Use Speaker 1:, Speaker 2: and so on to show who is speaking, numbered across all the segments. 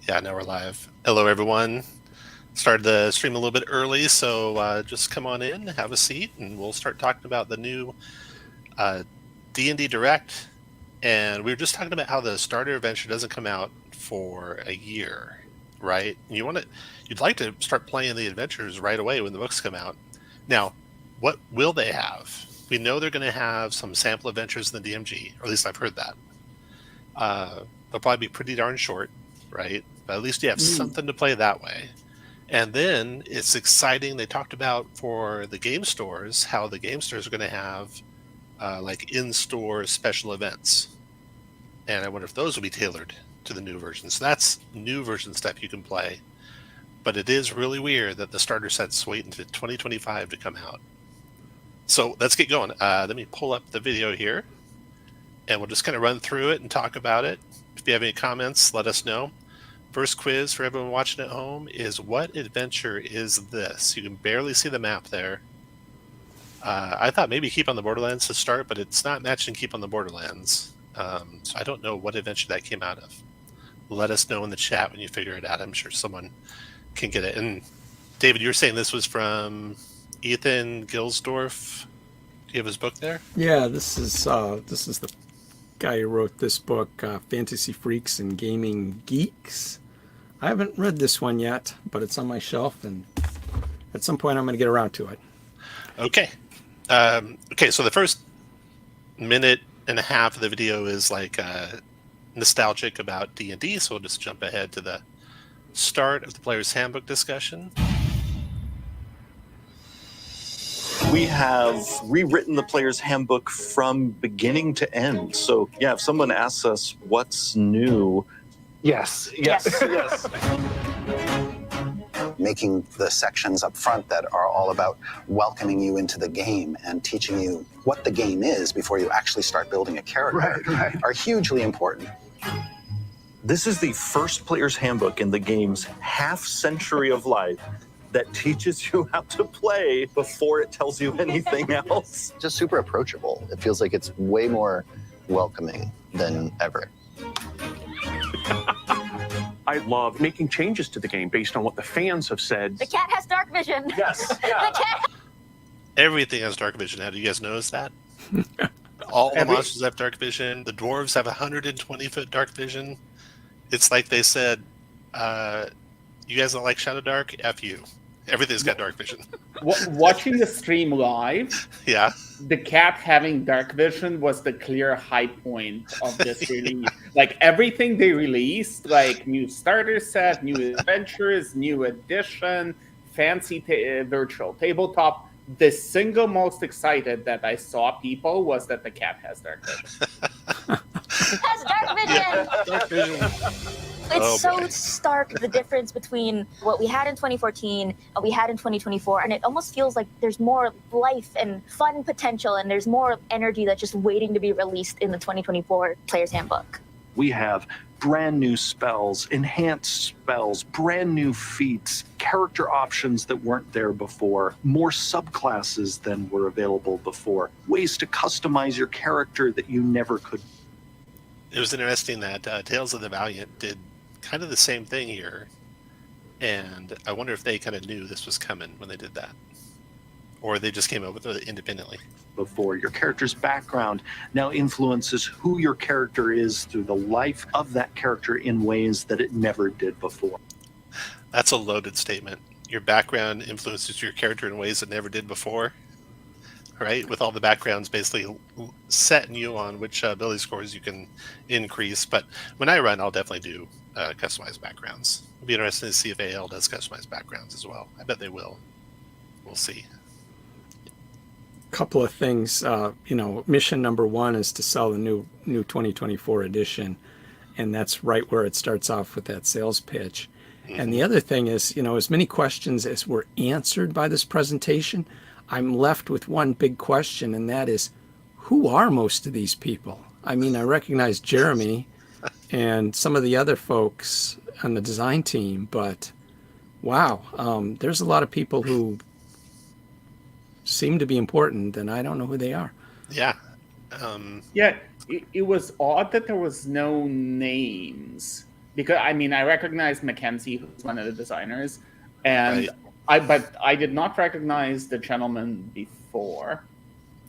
Speaker 1: Yeah, now we're live. Hello, everyone. Started the stream a little bit early, so just come on in, have a seat, and we'll start talking about the new D&D Direct. And we were just talking about how the starter adventure doesn't come out for a year, right? You'd like to start playing the adventures right away when the books come out. Now, what will they have? We know they're going to have some sample adventures in the DMG, or at least I've heard that. They'll probably be pretty darn short, right? But at least you have something to play that way. And then it's exciting. They talked about for the game stores, how the game stores are going to have like in-store special events. And I wonder if those will be tailored to the new version. So that's new version stuff you can play. But it is really weird that the starter sets wait until 2025 to come out. So let's get going. Let me pull up the video here. And we'll just kind of run through it and talk about it. If you have any comments, let us know. First quiz for everyone watching at home is, what adventure is this? You can barely see the map there. I thought maybe Keep on the Borderlands to start, but it's not matching Keep on the Borderlands. So I don't know what adventure that came out of. Let us know in the chat when you figure it out. I'm sure someone can get it. And David, you were saying this was from Ethan Gilsdorf. Do you have his book there?
Speaker 2: Yeah, this is the guy who wrote this book, Fantasy Freaks and Gaming Geeks. I haven't read this one yet, but it's on my shelf, and at some point I'm going to get around to it.
Speaker 1: Okay. Okay, so the first minute and a half of the video is like nostalgic about D&D, so we'll just jump ahead to the start of the Player's Handbook discussion.
Speaker 3: We have rewritten the Player's Handbook from beginning to end. So, yeah, if someone asks us what's new...
Speaker 4: Yes.
Speaker 5: Making the sections up front that are all about welcoming you into the game and teaching you what the game is before you actually start building a character are hugely important.
Speaker 3: This is the first Player's Handbook in the game's half-century of life that teaches you how to play before it tells you anything else.
Speaker 5: Just super approachable. It feels like it's way more welcoming than ever.
Speaker 4: I love making changes to the game based on what the fans have said.
Speaker 6: The cat has dark vision.
Speaker 4: Yes.
Speaker 6: Yeah. The cat.
Speaker 1: Everything has dark vision. How do you guys notice that? All the monsters have dark vision. The dwarves have 120-foot dark vision. It's like they said, you guys don't like Shadow Dark? F you. Everything's got dark vision.
Speaker 7: Watching the stream live,
Speaker 1: yeah,
Speaker 7: the cat having dark vision was the clear high point of this release. Like everything they released, like new starter set, new adventures, new edition, fancy virtual tabletop. The single most excited that I saw people was that the cat has dark vision.
Speaker 6: It has dark vision.
Speaker 1: Yeah, dark vision.
Speaker 6: It's so stark, the difference between what we had in 2014 and what we had in 2024, and it almost feels like there's more life and fun potential, and there's more energy that's just waiting to be released in the 2024 Player's Handbook.
Speaker 4: We have brand new spells, enhanced spells, brand new feats, character options that weren't there before, more subclasses than were available before, ways to customize your character that you never could.
Speaker 1: It was interesting that Tales of the Valiant did kind of the same thing here, and I wonder if they kind of knew this was coming when they did that, or they just came up with it independently.
Speaker 4: Before, your character's background now influences who your character is through the life of that character in ways that it never did before.
Speaker 1: That's a loaded statement. Your background influences your character in ways it never did before, right? With all the backgrounds basically setting you on which ability scores you can increase. But when I run, I'll definitely do customized backgrounds. It'll be interesting to see if AL does customized backgrounds as well. I bet they will. We'll see.
Speaker 2: Couple of things. Mission number one is to sell the new 2024 edition, and that's right where it starts off with that sales pitch. Mm-hmm. And the other thing is, as many questions as were answered by this presentation, I'm left with one big question, and that is, who are most of these people? I mean, I recognize Jeremy and some of the other folks on the design team, but wow, there's a lot of people who seem to be important, and I don't know who they are.
Speaker 1: Yeah.
Speaker 7: it was odd that there was no names, because I mean I recognized Mackenzie, who's one of the designers, and but I did not recognize the gentleman before.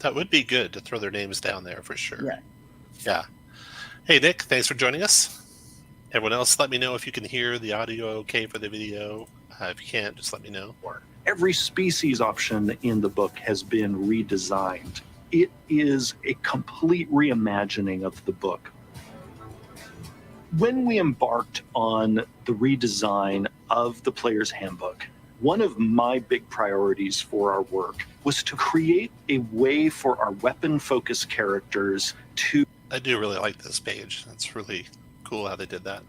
Speaker 1: That would be good to throw their names down there for sure.
Speaker 7: Yeah.
Speaker 1: Yeah. Hey, Nick, thanks for joining us. Everyone else, let me know if you can hear the audio okay for the video. If you can't, just let me know.
Speaker 4: Every species option in the book has been redesigned. It is a complete reimagining of the book. When we embarked on the redesign of the Player's Handbook, one of my big priorities for our work was to create a way for our weapon-focused characters to...
Speaker 1: I do really like this page. It's really cool how they did that.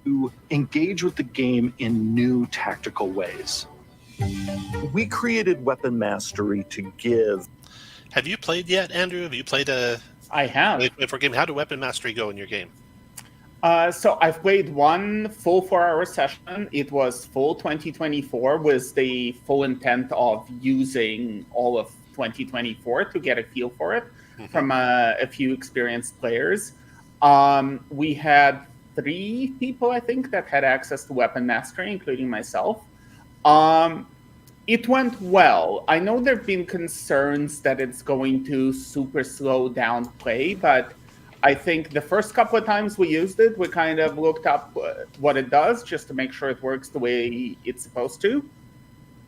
Speaker 4: ...to engage with the game in new tactical ways. We created Weapon Mastery to give...
Speaker 1: Have you played yet, Andrew? Have you played a...
Speaker 7: I have.
Speaker 1: For game? How did Weapon Mastery go in your game?
Speaker 7: So I've played one full 4-hour session. It was full 2024 with the full intent of using all of 2024 to get a feel for it from a few experienced players. We had 3 people, I think, that had access to Weapon Mastery, including myself. It went well. I know there have been concerns that it's going to super slow down play, but I think the first couple of times we used it, we kind of looked up what it does just to make sure it works the way it's supposed to.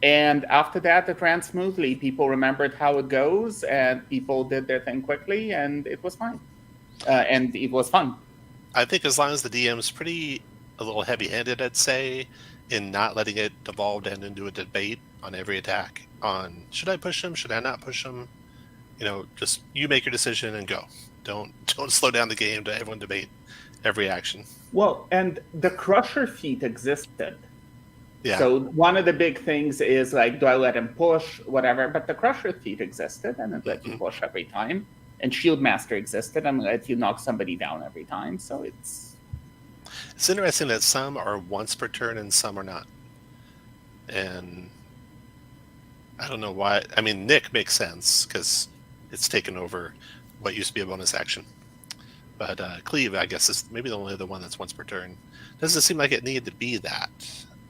Speaker 7: And after that, it ran smoothly. People remembered how it goes, and people did their thing quickly, and it was fine. And it was fun.
Speaker 1: I think as long as the DM's a little heavy-handed, I'd say, in not letting it devolve into a debate on every attack. On should I push him? Should I not push him? Just you make your decision and go. Don't slow down the game to everyone debate every action.
Speaker 7: Well, and the Crusher feat existed.
Speaker 1: Yeah.
Speaker 7: So one of the big things is like, do I let him push, whatever? But the Crusher feat existed, and it let you push every time. And Shield Master existed, and let you knock somebody down every time. So it's
Speaker 1: interesting that some are once per turn and some are not. And I don't know why. I mean, Nick makes sense because it's taken over what used to be a bonus action. But Cleave, I guess, is maybe the only other one that's once per turn. Doesn't seem like it needed to be that.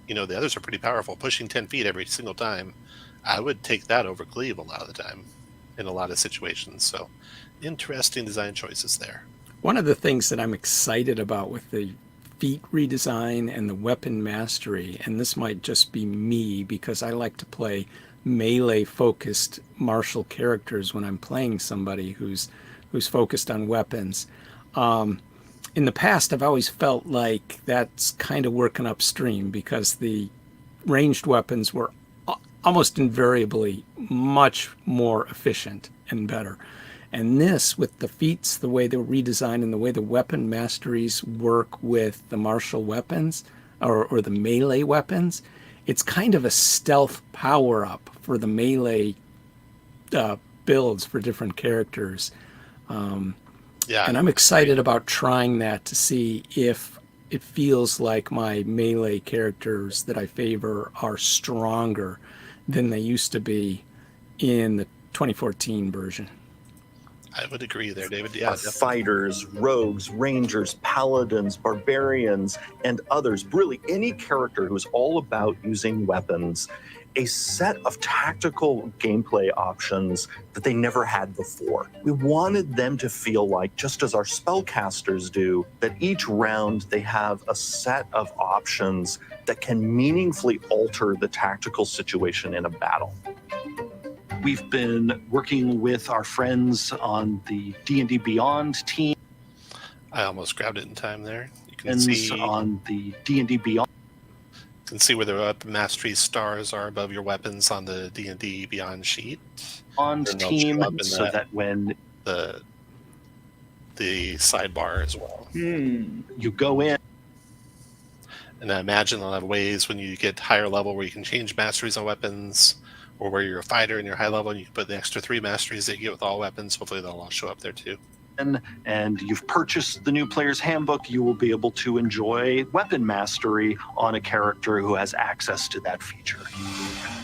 Speaker 1: The others are pretty powerful. Pushing 10 feet every single time, I would take that over Cleave a lot of the time in a lot of situations. So interesting design choices there.
Speaker 2: One of the things that I'm excited about with the feat redesign and the Weapon Mastery, and this might just be me because I like to play melee-focused martial characters when I'm playing somebody who's focused on weapons. In the past, I've always felt like that's kind of working upstream because the ranged weapons were almost invariably much more efficient and better. And this, with the feats, the way they're redesigned and the way the Weapon Masteries work with the martial weapons or the melee weapons, it's kind of a stealth power-up for the melee builds for different characters. And I'm excited about trying that to see if it feels like my melee characters that I favor are stronger than they used to be in the 2014 version.
Speaker 1: I would agree there, David. Yeah,
Speaker 3: fighters, rogues, rangers, paladins, barbarians, and others. Really, any character who's all about using weapons. A set of tactical gameplay options that they never had before. We wanted them to feel like, just as our spellcasters do, that each round they have a set of options that can meaningfully alter the tactical situation in a battle.
Speaker 4: We've been working with our friends on the D&D Beyond team.
Speaker 1: I almost grabbed it in time there. You can see
Speaker 4: on the D&D Beyond.
Speaker 1: You can see where the Weapon Mastery stars are above your weapons on the D&D Beyond sheet.
Speaker 4: On team, so that when
Speaker 1: the sidebar as well.
Speaker 4: You go in.
Speaker 1: And I imagine they'll have ways when you get higher level where you can change masteries on weapons, or where you're a fighter and you're high level and you can put the extra 3 masteries that you get with all weapons. Hopefully they'll all show up there too.
Speaker 4: And you've purchased the new Player's Handbook, you will be able to enjoy Weapon Mastery on a character who has access to that feature.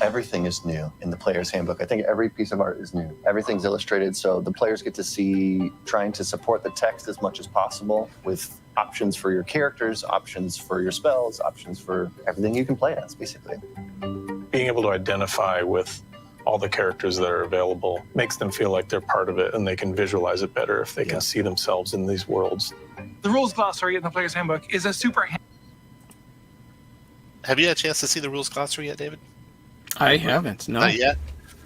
Speaker 3: Everything is new in the player's handbook. I think every piece of art is new. Everything's illustrated, so the players get to see trying to support the text as much as possible with options for your characters, options for your spells, options for everything you can play as, basically.
Speaker 8: Being able to identify with all the characters that are available makes them feel like they're part of it, and they can visualize it better if they can see themselves in these worlds.
Speaker 9: The rules glossary in the player's handbook is a super.
Speaker 1: Have you had a chance to see the rules glossary yet, David?
Speaker 2: I haven't. No.
Speaker 1: Not yet.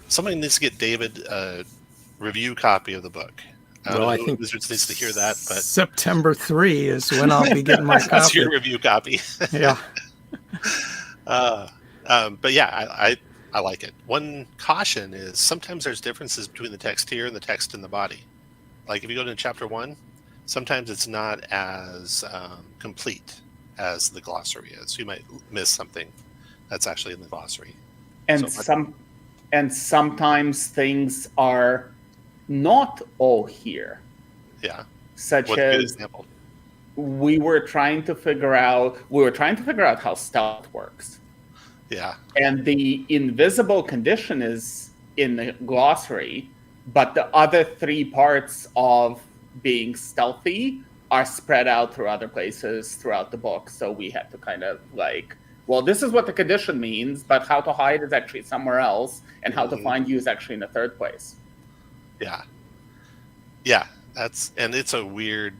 Speaker 1: Somebody needs to get David a review copy of the book.
Speaker 2: Well, I think
Speaker 1: Wizards needs to hear that, but
Speaker 2: September 3 is when I'll be getting my copy.
Speaker 1: that's your review copy.
Speaker 2: Yeah.
Speaker 1: But yeah, I like it. One caution is sometimes there's differences between the text here and the text in the body. Like if you go to chapter 1, sometimes it's not as complete as the glossary is. You might miss something that's actually in the glossary.
Speaker 7: And sometimes things are not all here.
Speaker 1: Yeah.
Speaker 7: Such
Speaker 1: What's a good
Speaker 7: as
Speaker 1: example?
Speaker 7: we were trying to figure out how stealth works.
Speaker 1: Yeah.
Speaker 7: And the invisible condition is in the glossary, but the other 3 parts of being stealthy are spread out through other places throughout the book. So we had to kind of like, well, this is what the condition means, but how to hide is actually somewhere else, and how to find you is actually in the 3rd place.
Speaker 1: Yeah. Yeah. And it's a weird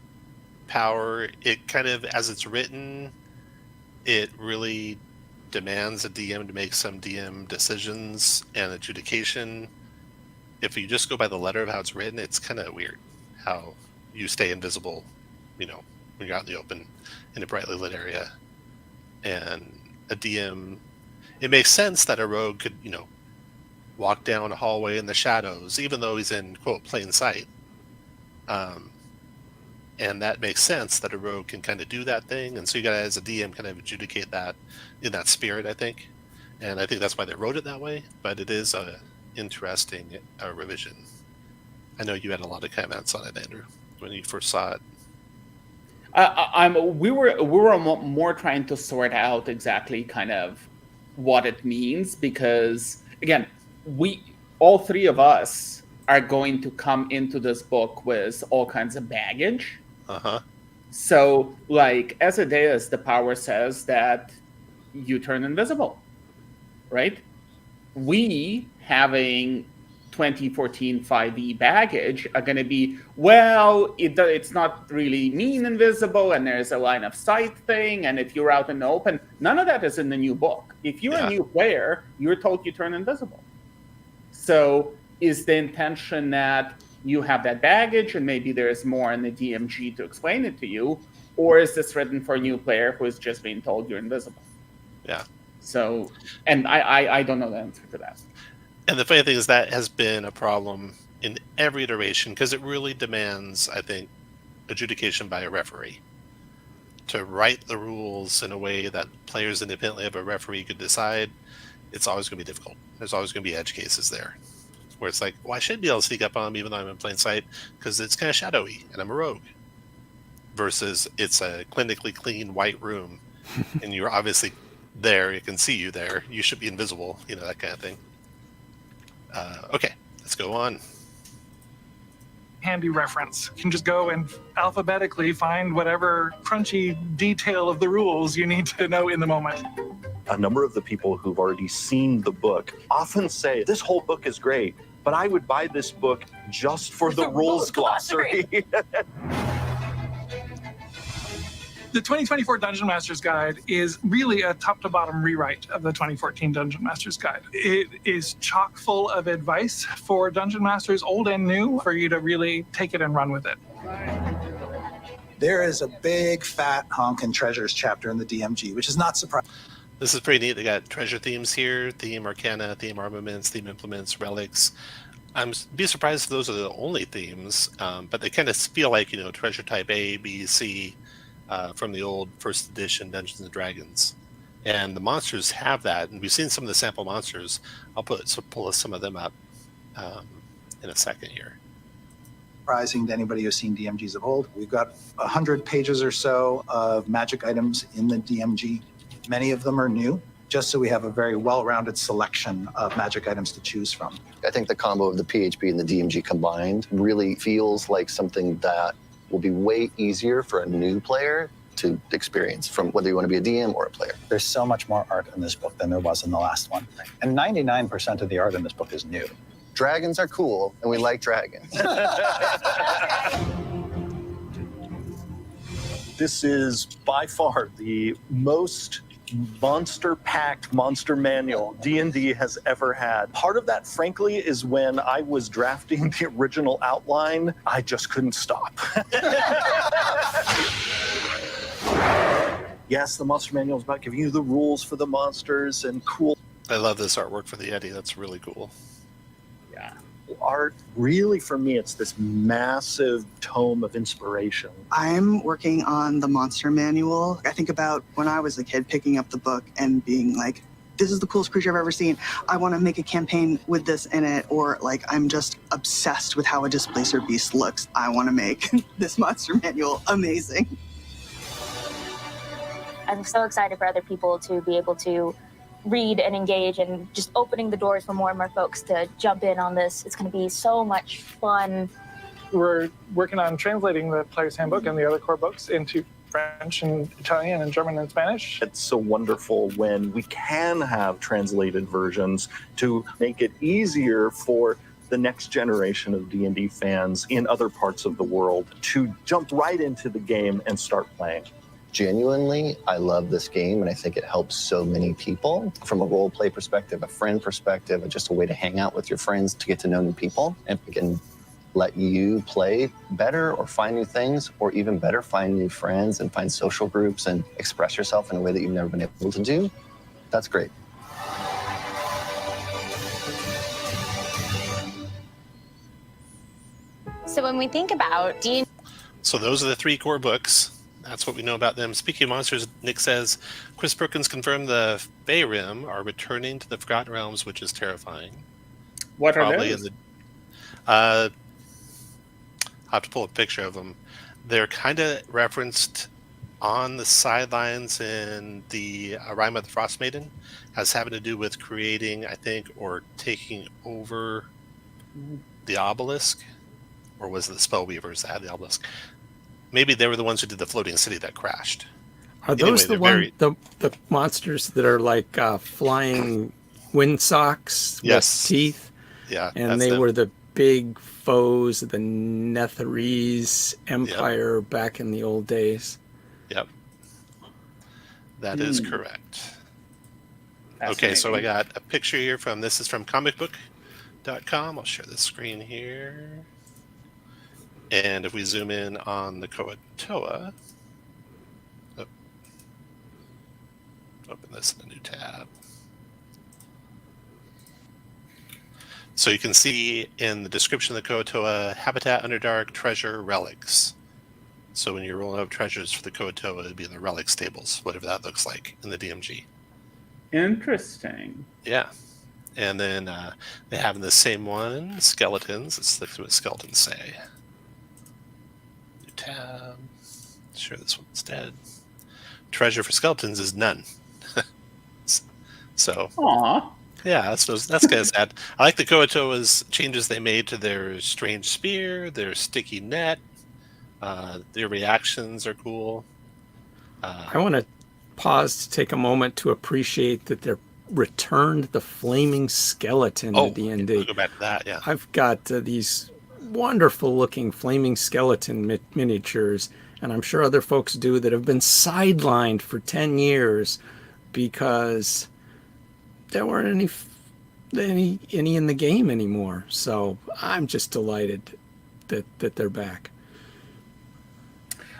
Speaker 1: power. It kind of, as it's written, it really demands a DM to make some DM decisions and adjudication. If you just go by the letter of how it's written, it's kind of weird how you stay invisible, when you're out in the open in a brightly lit area. And a DM, it makes sense that a rogue could, walk down a hallway in the shadows, even though he's in, quote, plain sight. And that makes sense that a rogue can kind of do that thing. And so you got to, as a DM, kind of adjudicate that in that spirit, I think. And I think that's why they wrote it that way. But it is a interesting revision. I know you had a lot of comments on it, Andrew, when you first saw it.
Speaker 7: We were more trying to sort out exactly kind of what it means, because again, all 3 of us are going to come into this book with all kinds of baggage. So, like, as Adeus, the power says that you turn invisible, right? We, having 2014 5e baggage, are going to be, well, it's not really mean invisible, and there's a line of sight thing, and if you're out in the open, none of that is in the new book. If you're a new player, you're told you turn invisible. So is the intention that you have that baggage and maybe there's more in the DMG to explain it to you, or is this written for a new player who is just being told you're invisible?
Speaker 1: Yeah.
Speaker 7: So, and I don't know the answer to that.
Speaker 1: And the funny thing is that has been a problem in every iteration, because it really demands, I think, adjudication by a referee. To write the rules in a way that players independently of a referee could decide, it's always going to be difficult. There's always going to be edge cases there, where it's like, well, I should be able to sneak up on them even though I'm in plain sight, because it's kind of shadowy and I'm a rogue. Versus it's a clinically clean white room, and you're obviously there, you can see you there, you should be invisible, that kind of thing. Okay, let's go on.
Speaker 9: Handy reference. You can just go and alphabetically find whatever crunchy detail of the rules you need to know in the moment.
Speaker 3: A number of the people who've already seen the book often say, this whole book is great, but I would buy this book just for the rules glossary.
Speaker 9: The 2024 Dungeon Master's Guide is really a top-to-bottom rewrite of the 2014 Dungeon Master's Guide. It is chock full of advice for Dungeon Masters, old and new, for you to really take it and run with it.
Speaker 10: There is a big, fat honkin' treasures chapter in the DMG, which is not surprising.
Speaker 1: This is pretty neat. They got treasure themes here, theme arcana, theme armaments, theme implements, relics. I'm be surprised if those are the only themes, but they kind of feel like, treasure type A, B, C, from the old first edition Dungeons and Dragons. And the monsters have that, and we've seen some of the sample monsters. I'll pull some of them up in a second here.
Speaker 10: Surprising to anybody who's seen DMGs of old. We've got 100 pages or so of magic items in the DMG. Many of them are new. just so we have a very well-rounded selection of magic items to choose from.
Speaker 11: I think the combo of the PHB and the DMG combined really feels like something that will be way easier for a new player to experience, from whether you want to be a DM or a player.
Speaker 5: There's so much more art in this book than there was in the last one. And 99% of the art in this book is new.
Speaker 11: Dragons are cool, and we like dragons.
Speaker 3: This is by far the most monster-packed monster manual D&D has ever had. Part of that, frankly, is when I was drafting the original outline, I just couldn't stop. Yes, the monster manual is about giving you the rules for the monsters and cool
Speaker 1: I love this artwork for the Yeti. That's really cool.
Speaker 7: Yeah.
Speaker 3: art. Really, for me, it's this massive tome of inspiration.
Speaker 12: I'm working on the monster manual. I think about when I was a kid picking up the book and being like, this is the coolest creature I've ever seen. I want to make a campaign with this in it. Or like, I'm just obsessed with how a displacer beast looks. I want to make this monster manual amazing.
Speaker 6: I'm so excited for other people to be able to read and engage, and just opening the doors for more and more folks to jump in on this. It's going to be so much fun.
Speaker 9: We're working on translating the Player's Handbook and the other core books into French and Italian and German and Spanish.
Speaker 3: It's so wonderful when we can have translated versions to make it easier for the next generation of D&D fans in other parts of the world to jump right into the game and start playing.
Speaker 11: Genuinely, I love this game, and I think it helps so many people from a role play perspective, a friend perspective, just a way to hang out with your friends to get to know new people, and we can let you play better or find new things, or even better, find new friends and find social groups and express yourself in a way that you've never been able to do. That's great.
Speaker 13: So when we think about D&D,
Speaker 1: So those are the 3 core books. That's what we know about them. Speaking of monsters, Nick says, Chris Perkins confirmed the Faerun are returning to the Forgotten Realms, which is terrifying.
Speaker 7: What are
Speaker 1: Probably
Speaker 7: those?
Speaker 1: in the, I'll have to pull a picture of them. They're kind of referenced on the sidelines in the Rime of the Frost Maiden, as having to do with creating, I think, or taking over the obelisk. Or was it the Spellweavers that had the obelisk? Maybe they were the ones who did the floating city that crashed.
Speaker 2: Are those the the monsters that are like flying windsocks
Speaker 1: Yes.
Speaker 2: with teeth?
Speaker 1: Yeah,
Speaker 2: And
Speaker 1: that's
Speaker 2: they
Speaker 1: them.
Speaker 2: were the big foes of the Netherese Empire back in the old days.
Speaker 1: Yep. That is correct. Okay, so I
Speaker 7: Fascinating.
Speaker 1: got a picture here from, this is from comicbook.com. I'll share the screen here. And if we zoom in on the Koatoa, open this in a new tab. So you can see in the description of the Koatoa, Habitat, Underdark, Treasure, Relics. So when you're rolling up treasures for the Koatoa, it'd be in the Relics tables, whatever that looks like in the DMG.
Speaker 7: Interesting.
Speaker 1: Yeah. And then they have in the same one, skeletons. Let's look at what skeletons say. New tab. Sure, this one instead. Treasure for skeletons is none. So,
Speaker 7: Aw.
Speaker 1: yeah, that's kind of sad. I like the Koatoa's changes they made to their strange spear, their sticky net. Their reactions are cool.
Speaker 2: I want to pause to take a moment to appreciate that they're returned the flaming skeleton to D&D.
Speaker 1: We'll go back to that, yeah.
Speaker 2: I've got these wonderful looking flaming skeleton miniatures, and I'm sure other folks do, that have been sidelined for 10 years because there weren't any in the game anymore. So I'm just delighted that they're back.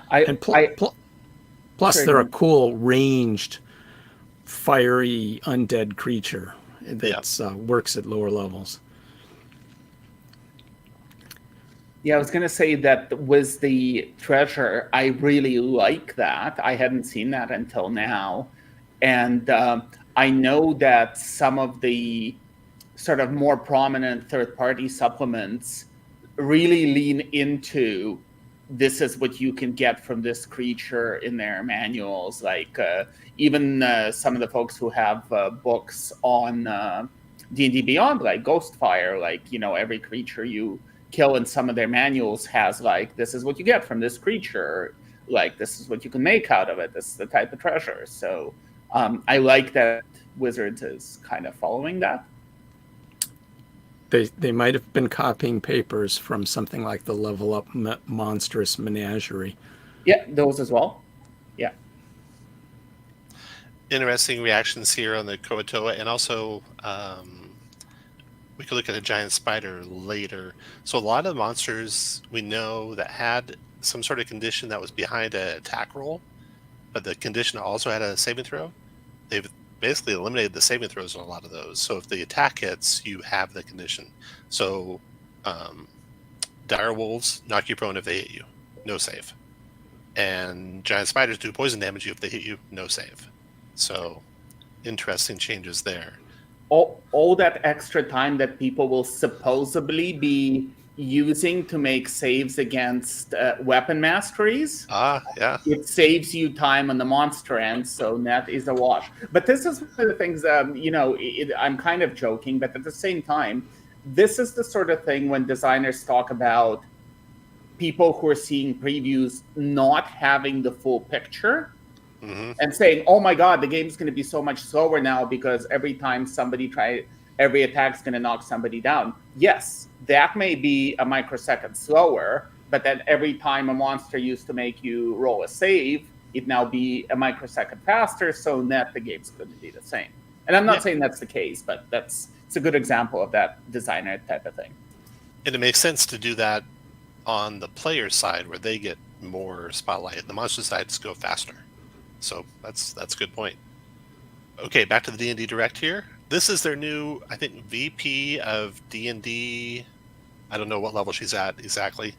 Speaker 2: Plus
Speaker 7: Sorry,
Speaker 2: they're
Speaker 7: go
Speaker 2: a cool ranged fiery undead creature that works at lower levels.
Speaker 7: Yeah, I was going to say that with the treasure, I really like that. I hadn't seen that until now. And I know that some of the sort of more prominent third-party supplements really lean into this is what you can get from this creature in their manuals. Like even some of the folks who have books on D&D Beyond, like Ghostfire, like, every creature you kill in some of their manuals has like, this is what you get from this creature. Like, this is what you can make out of it. This is the type of treasure. So I like that Wizards is kind of following that.
Speaker 2: They might have been copying papers from something like the Level Up Monstrous Menagerie.
Speaker 7: Yeah, those as well. Yeah.
Speaker 1: Interesting reactions here on the Koatoa, and also we could look at a giant spider later. So a lot of monsters we know that had some sort of condition that was behind an attack roll, but the condition also had a saving throw. They've basically eliminated the saving throws on a lot of those. So if the attack hits, you have the condition. So dire wolves knock you prone if they hit you, no save. And giant spiders do poison damage you if they hit you, no save. So interesting changes there.
Speaker 7: All that extra time that people will supposedly be using to make saves against weapon masteries.
Speaker 1: Yeah.
Speaker 7: It saves you time on the monster end, so that is a wash. But this is one of the things, I'm kind of joking, but at the same time, this is the sort of thing when designers talk about people who are seeing previews not having the full picture and saying, oh my God, the game's going to be so much slower now because every time every attack's going to knock somebody down. Yes, that may be a microsecond slower, but then every time a monster used to make you roll a save, it now be a microsecond faster, so net the game's going to be the same. And I'm not saying that's the case, but it's a good example of that designer type of thing.
Speaker 1: And it makes sense to do that on the player side where they get more spotlight. The monster side just go faster. So that's a good point. Okay, back to the D&D Direct here. This is their new, I think, VP of D&D. I don't know what level she's at exactly,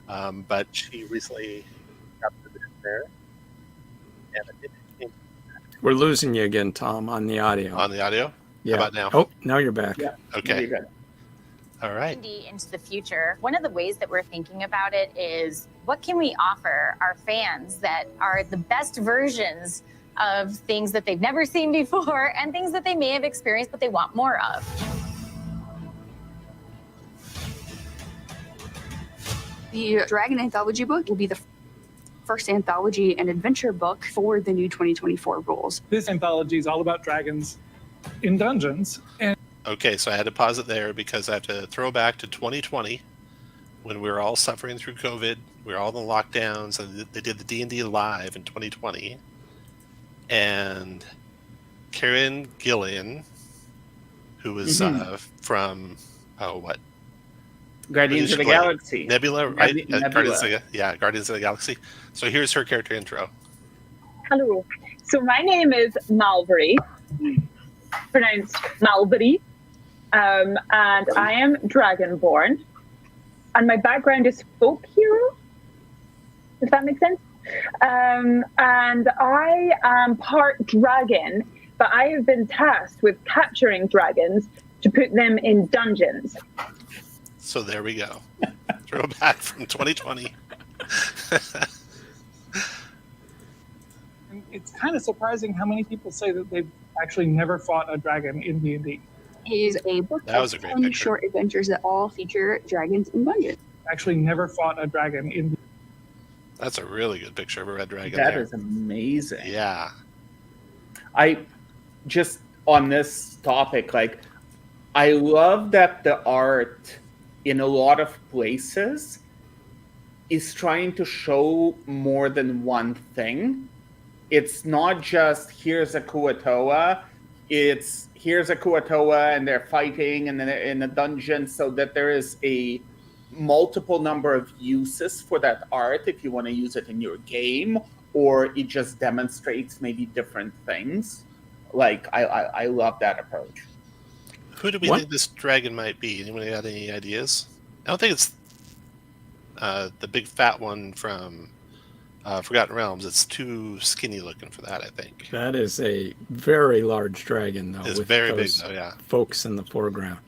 Speaker 1: but she recently got the position there. And I think
Speaker 2: We're losing you again, Tom, on the audio.
Speaker 1: on the audio?
Speaker 2: Yeah.
Speaker 1: How about now?
Speaker 2: Oh, now you're back.
Speaker 7: Yeah.
Speaker 1: Okay.
Speaker 7: Very good.
Speaker 1: All right.
Speaker 13: Into the future, one of the ways that we're thinking about it is what can we offer our fans that are the best versions of things that they've never seen before and things that they may have experienced but they want more of.
Speaker 14: The Dragon Anthology book will be the first anthology and adventure book for the new 2024 rules.
Speaker 9: This anthology is all about dragons in dungeons. And
Speaker 1: Okay, so I had to pause it there because I have to throw back to 2020 when we were all suffering through COVID. We were all in the lockdowns, and they did the D&D live in 2020. And Karen Gillian, who was from
Speaker 7: Guardians of the Galaxy.
Speaker 1: Nebula, right?
Speaker 7: Nebula.
Speaker 1: Guardians of the Galaxy. So here's her character intro.
Speaker 15: Hello. So my name is Malbury, pronounced Malbury, and I am Dragonborn. And my background is folk hero, if that makes sense. And I am part dragon, but I have been tasked with capturing dragons to put them in dungeons.
Speaker 1: So there we go. Throw back from 2020.
Speaker 9: And it's kind of surprising how many people say that they've actually never fought a dragon in D&D.
Speaker 14: It is a book
Speaker 1: That was a
Speaker 14: of
Speaker 1: great
Speaker 14: 10
Speaker 1: picture.
Speaker 14: short adventures that all feature dragons in dungeons.
Speaker 9: Actually never fought a dragon in
Speaker 1: That's a really good picture of a red dragon.
Speaker 7: That
Speaker 1: there.
Speaker 7: is amazing.
Speaker 1: Yeah.
Speaker 7: I just on this topic, like I love that the art in a lot of places is trying to show more than one thing. It's not just here's a Kuatoa, it's here's a Kuatoa and they're fighting and then in a dungeon, so that there is a multiple number of uses for that art if you want to use it in your game, or it just demonstrates maybe different things. Like I love that approach.
Speaker 1: Who do we think this dragon might be? Anyone got any ideas? I don't think it's the big fat one from Forgotten Realms. It's too skinny looking for that, I think.
Speaker 2: That is a very large dragon, though.
Speaker 1: It's
Speaker 2: with
Speaker 1: very big,
Speaker 2: those
Speaker 1: though, yeah.
Speaker 2: folks in the foreground.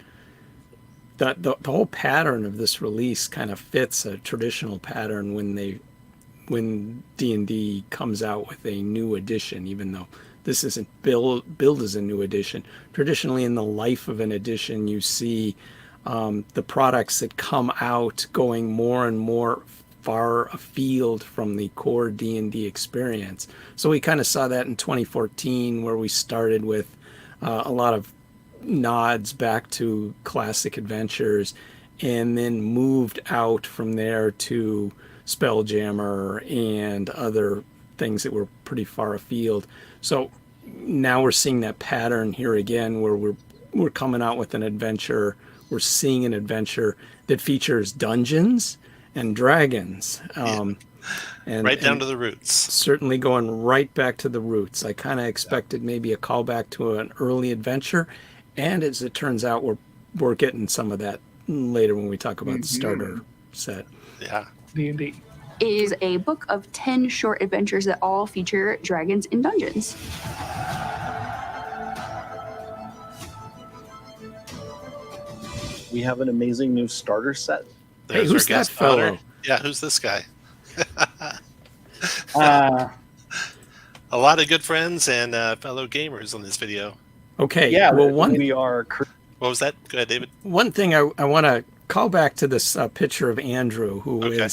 Speaker 2: the whole pattern of this release kind of fits a traditional pattern when D&D comes out with a new edition, even though this isn't billed as a new edition. Traditionally, in the life of an edition, you see the products that come out going more and more far afield from the core D&D experience. So we kind of saw that in 2014, where we started with a lot of nods back to classic adventures, and then moved out from there to Spelljammer and other things that were pretty far afield. So now we're seeing that pattern here again, where we're coming out with an adventure. We're seeing an adventure that features dungeons and dragons, and
Speaker 1: right down to the roots.
Speaker 2: Certainly going right back to the roots. I kind of expected maybe a callback to an early adventure, and as it turns out, we're getting some of that later when we talk about the starter set.
Speaker 1: Yeah.
Speaker 9: D&D
Speaker 14: is a book of 10 short adventures that all feature dragons and dungeons.
Speaker 3: We have an amazing new starter set.
Speaker 1: There's
Speaker 2: who's
Speaker 1: our guest
Speaker 2: that fellow?
Speaker 1: honor. Yeah, who's this guy? A lot of good friends and fellow gamers on this video.
Speaker 2: Okay.
Speaker 7: Yeah,
Speaker 2: Well,
Speaker 3: We are
Speaker 1: What was that? Go ahead, David.
Speaker 2: one thing I want to call back to this picture of Andrew, who
Speaker 1: Okay.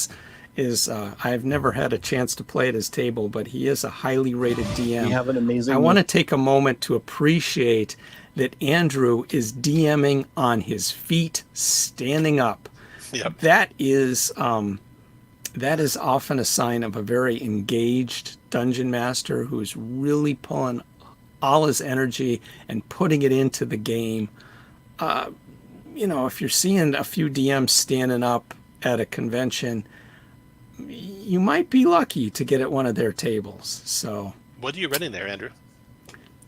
Speaker 2: is I've never had a chance to play at his table, but he is a highly rated DM.
Speaker 3: we have an amazing
Speaker 2: I want to take a moment to appreciate that Andrew is DMing on his feet, standing up.
Speaker 1: Yep.
Speaker 2: That is often a sign of a very engaged dungeon master who's really pulling all his energy and putting it into the game. If you're seeing a few DMs standing up at a convention, you might be lucky to get at one of their tables. So,
Speaker 1: What are you running there, Andrew?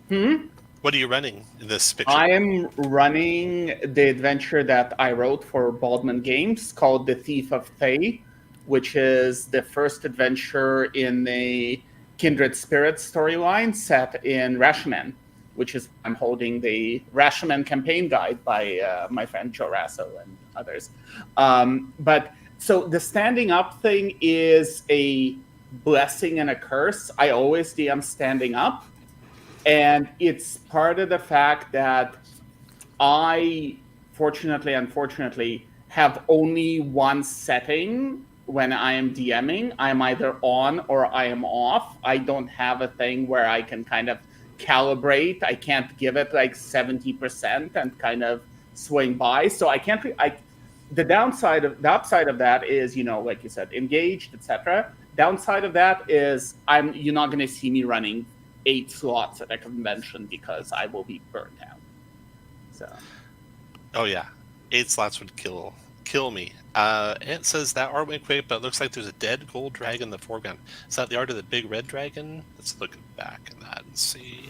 Speaker 7: Hmm?
Speaker 1: What are you running in this picture?
Speaker 7: I am running the adventure that I wrote for Baldman Games called The Thief of Thay, which is the first adventure in the Kindred Spirits storyline set in Rashomon, which is I'm holding the Rashomon campaign guide by my friend Joe Rasso and others. So the standing up thing is a blessing and a curse. I always DM standing up. And it's part of the fact that I, unfortunately, have only one setting when I am DMing. I'm either on or I am off. I don't have a thing where I can kind of calibrate. I can't give it like 70% and kind of swing by. So I can't. The upside of that is, like you said, engaged, etc. Downside of that is you're not going to see me running 8 slots at a convention because I will be burnt out. So.
Speaker 1: Oh yeah, 8 slots would kill me. Ant says that art went quick, but it looks like there's a dead gold dragon in the foreground. Is that the art of the big red dragon? Let's look back at that and see.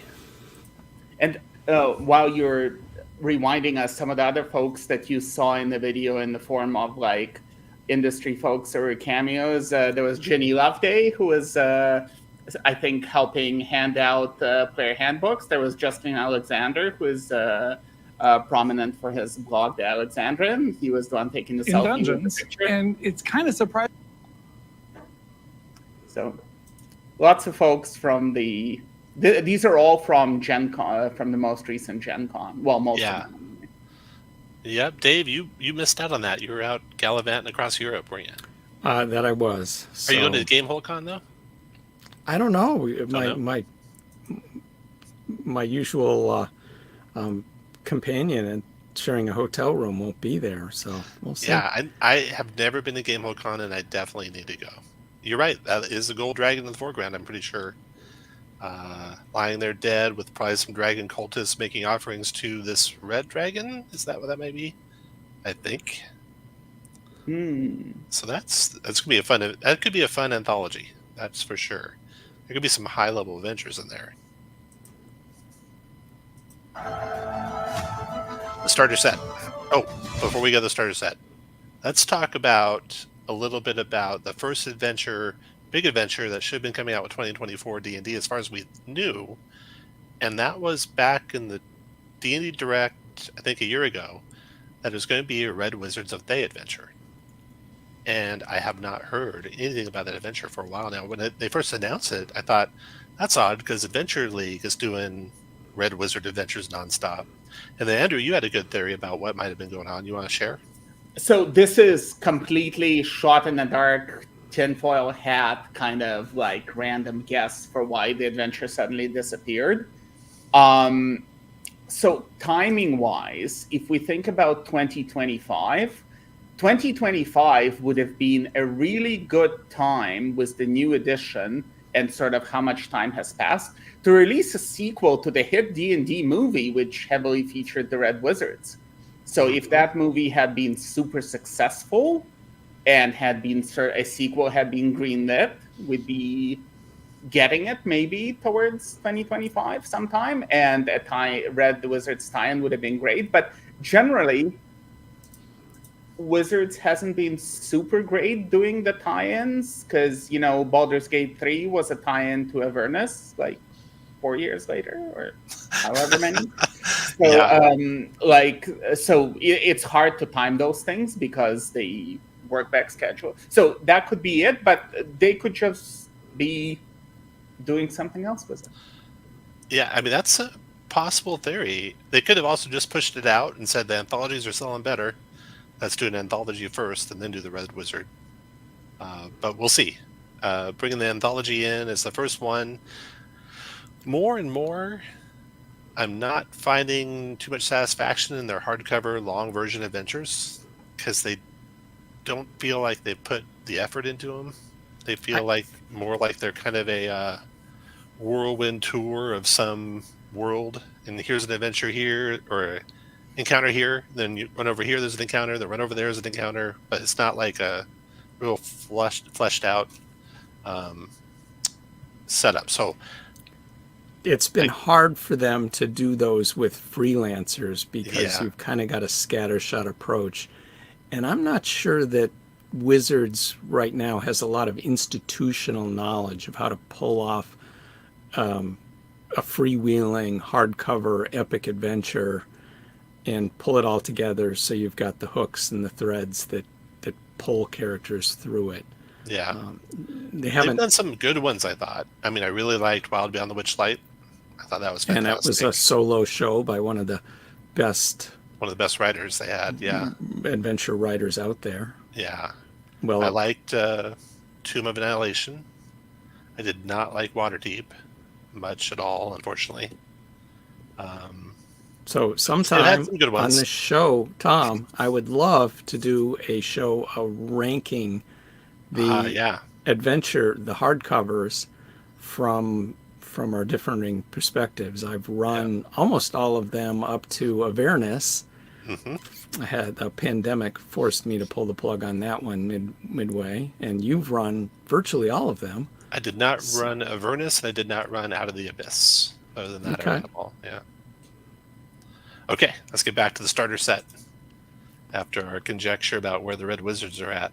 Speaker 7: And while you're rewinding us, some of the other folks that you saw in the video in the form of like industry folks or cameos, there was Jenny Loveday, who was I think helping hand out player handbooks. There was Justin Alexander, who is prominent for his blog, The Alexandrian. He was the one taking the
Speaker 9: in
Speaker 7: selfie
Speaker 9: dungeons,
Speaker 7: with the picture.
Speaker 9: and it's kind of surprising.
Speaker 7: So, lots of folks from these are all from Gen Con, from the most recent Gen Con. Well, most of them.
Speaker 1: Yep, Dave, you missed out on that. You were out gallivanting across Europe, weren't you?
Speaker 2: That I was.
Speaker 1: Are you going to the Gamehole Con though?
Speaker 2: I don't know. My usual companion and sharing a hotel room won't be there, so we'll see.
Speaker 1: Yeah, I have never been to Gamehole Con, and I definitely need to go. You're right. That is a gold dragon in the foreground, I'm pretty sure. Lying there dead with probably some dragon cultists making offerings to this red dragon. Is that what that might be? I think. So that's gonna be that could be a fun anthology. That's for sure. There could be some high level adventures in there. The starter set. Oh, before we go to the starter set, let's talk about a little bit about the first adventure, big adventure that should have been coming out with 2024 D&D as far as we knew, and that was back in the D&D Direct, I think a year ago. that there's going to be a Red Wizards of Thay adventure. And I have not heard anything about that adventure for a while now. When they first announced it, I thought, that's odd, because Adventure League is doing Red Wizard adventures nonstop. And then, Andrew, you had a good theory about what might have been going on. You want to share?
Speaker 7: So this is completely shot in the dark, tinfoil hat, kind of like random guess for why the adventure suddenly disappeared. So timing-wise, if we think about 2025 would have been a really good time with the new edition and sort of how much time has passed to release a sequel to the hit D&D movie, which heavily featured the Red Wizards. So if that movie had been super successful and had been a sequel had been greenlit, we'd be getting it maybe towards 2025 sometime, and Red Wizards tie-in would have been great. But generally, Wizards hasn't been super great doing the tie-ins because, Baldur's Gate 3 was a tie-in to Avernus, like 4 years later or however many. So, so it's hard to time those things because they work back schedule. So that could be it, but they could just be doing something else with it.
Speaker 1: Yeah, I mean, that's a possible theory. They could have also just pushed it out and said the anthologies are selling better. Let's do an anthology first and then do the Red Wizard. But we'll see. Bringing the anthology in as the first one. More and more, I'm not finding too much satisfaction in their hardcover long version adventures because they don't feel like they put the effort into them. They feel more like they're kind of a whirlwind tour of some world, and here's an adventure here or encounter here, then you run over here, there's an encounter, then run over there is an encounter, but it's not like a real fleshed out setup. So
Speaker 2: it's been hard for them to do those with freelancers because you've kind of got a scattershot approach. And I'm not sure that Wizards right now has a lot of institutional knowledge of how to pull off a freewheeling hardcover epic adventure and pull it all together so you've got the hooks and the threads that pull characters through it.
Speaker 1: Yeah.
Speaker 2: They've
Speaker 1: done some good ones, I thought. I mean, I really liked Wild Beyond the Witchlight. I thought that was fantastic.
Speaker 2: And that was a solo show by one of the best
Speaker 1: writers they had,
Speaker 2: adventure writers out there.
Speaker 1: Yeah.
Speaker 2: Well,
Speaker 1: I liked Tomb of Annihilation. I did not like Waterdeep much at all, unfortunately.
Speaker 2: So sometime on this show, Tom, I would love to do a show ranking the adventure, the hardcovers from our differing perspectives. I've run almost all of them up to Avernus. I had a pandemic forced me to pull the plug on that one midway, and you've run virtually all of them.
Speaker 1: I did not run Avernus, and I did not run Out of the Abyss. Other than that, I ran them all. Yeah. Okay, let's get back to the starter set after our conjecture about where the Red Wizards are at.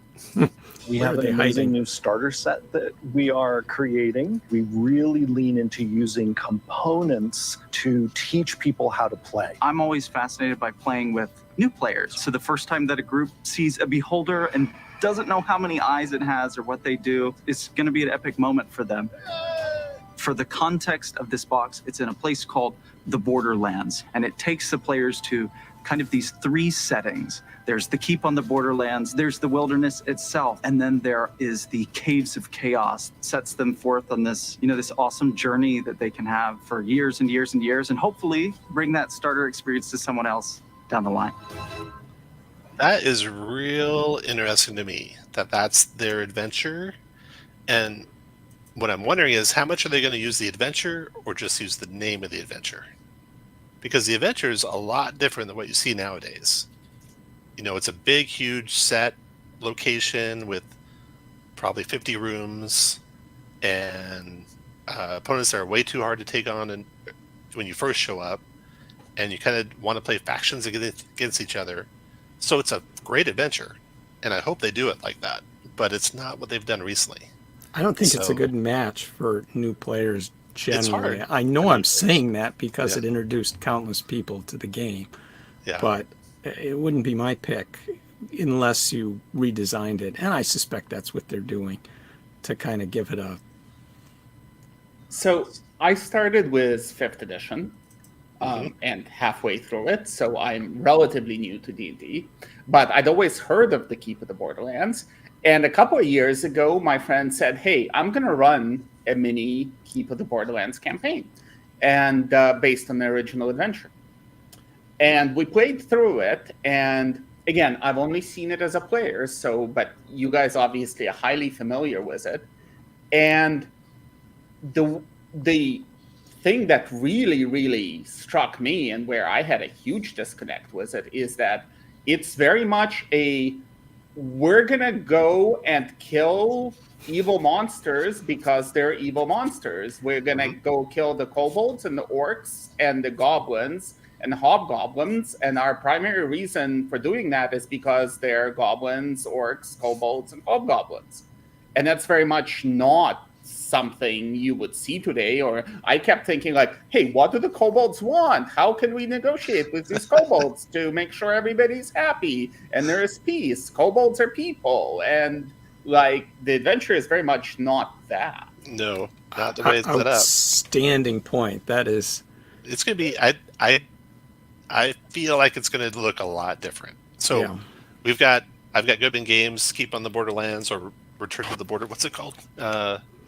Speaker 3: We have an amazing new starter set that we are creating. We really lean into using components to teach people how to play.
Speaker 16: I'm always fascinated by playing with new players. So the first time that a group sees a beholder and doesn't know how many eyes it has or what they do, it's going to be an epic moment for them. For the context of this box, it's in a place called the Borderlands, and it takes the players to kind of these three settings. There's the keep on the Borderlands, there's the wilderness itself, and then there is the Caves of Chaos. It sets them forth on this, this awesome journey that they can have for years and years and years, and hopefully bring that starter experience to someone else down the line.
Speaker 1: That is real interesting to me, that's their adventure. And what I'm wondering is, how much are they going to use the adventure or just use the name of the adventure? Because the adventure is a lot different than what you see nowadays. It's a big, huge set location with probably 50 rooms, and opponents that are way too hard to take on when you first show up, and you kind of want to play factions against each other. So it's a great adventure, and I hope they do it like that. But it's not what they've done recently.
Speaker 2: I don't think it's a good match for new players generally. I know I'm saying that because it introduced countless people to the game.
Speaker 1: Yeah.
Speaker 2: But it wouldn't be my pick unless you redesigned it. And I suspect that's what they're doing to kind of give it a...
Speaker 7: So I started with 5th edition and halfway through it, so I'm relatively new to D&D. But I'd always heard of the Keep of the Borderlands. And a couple of years ago, my friend said, hey, I'm going to run a mini Keep of the Borderlands campaign, and based on the original adventure. And we played through it, and again, I've only seen it as a player, but you guys obviously are highly familiar with it. And the thing that really, really struck me, and where I had a huge disconnect with it, is that it's very much we're gonna go and kill evil monsters because they're evil monsters. We're gonna go kill the kobolds and the orcs and the goblins and hobgoblins, and our primary reason for doing that is because they're goblins, orcs, kobolds, and hobgoblins. And that's very much not something you would see today. Or I kept thinking like, hey, what do the kobolds want? How can we negotiate with these kobolds to make sure everybody's happy and there is peace? Kobolds are people, and like the adventure is very much not that.
Speaker 1: No, not the way it's set up.
Speaker 2: Outstanding point. That is...
Speaker 1: It's going to be... I feel like it's going to look a lot different. So I've got Goodman Games, Keep on the Borderlands, or Return to the Border. What's it called?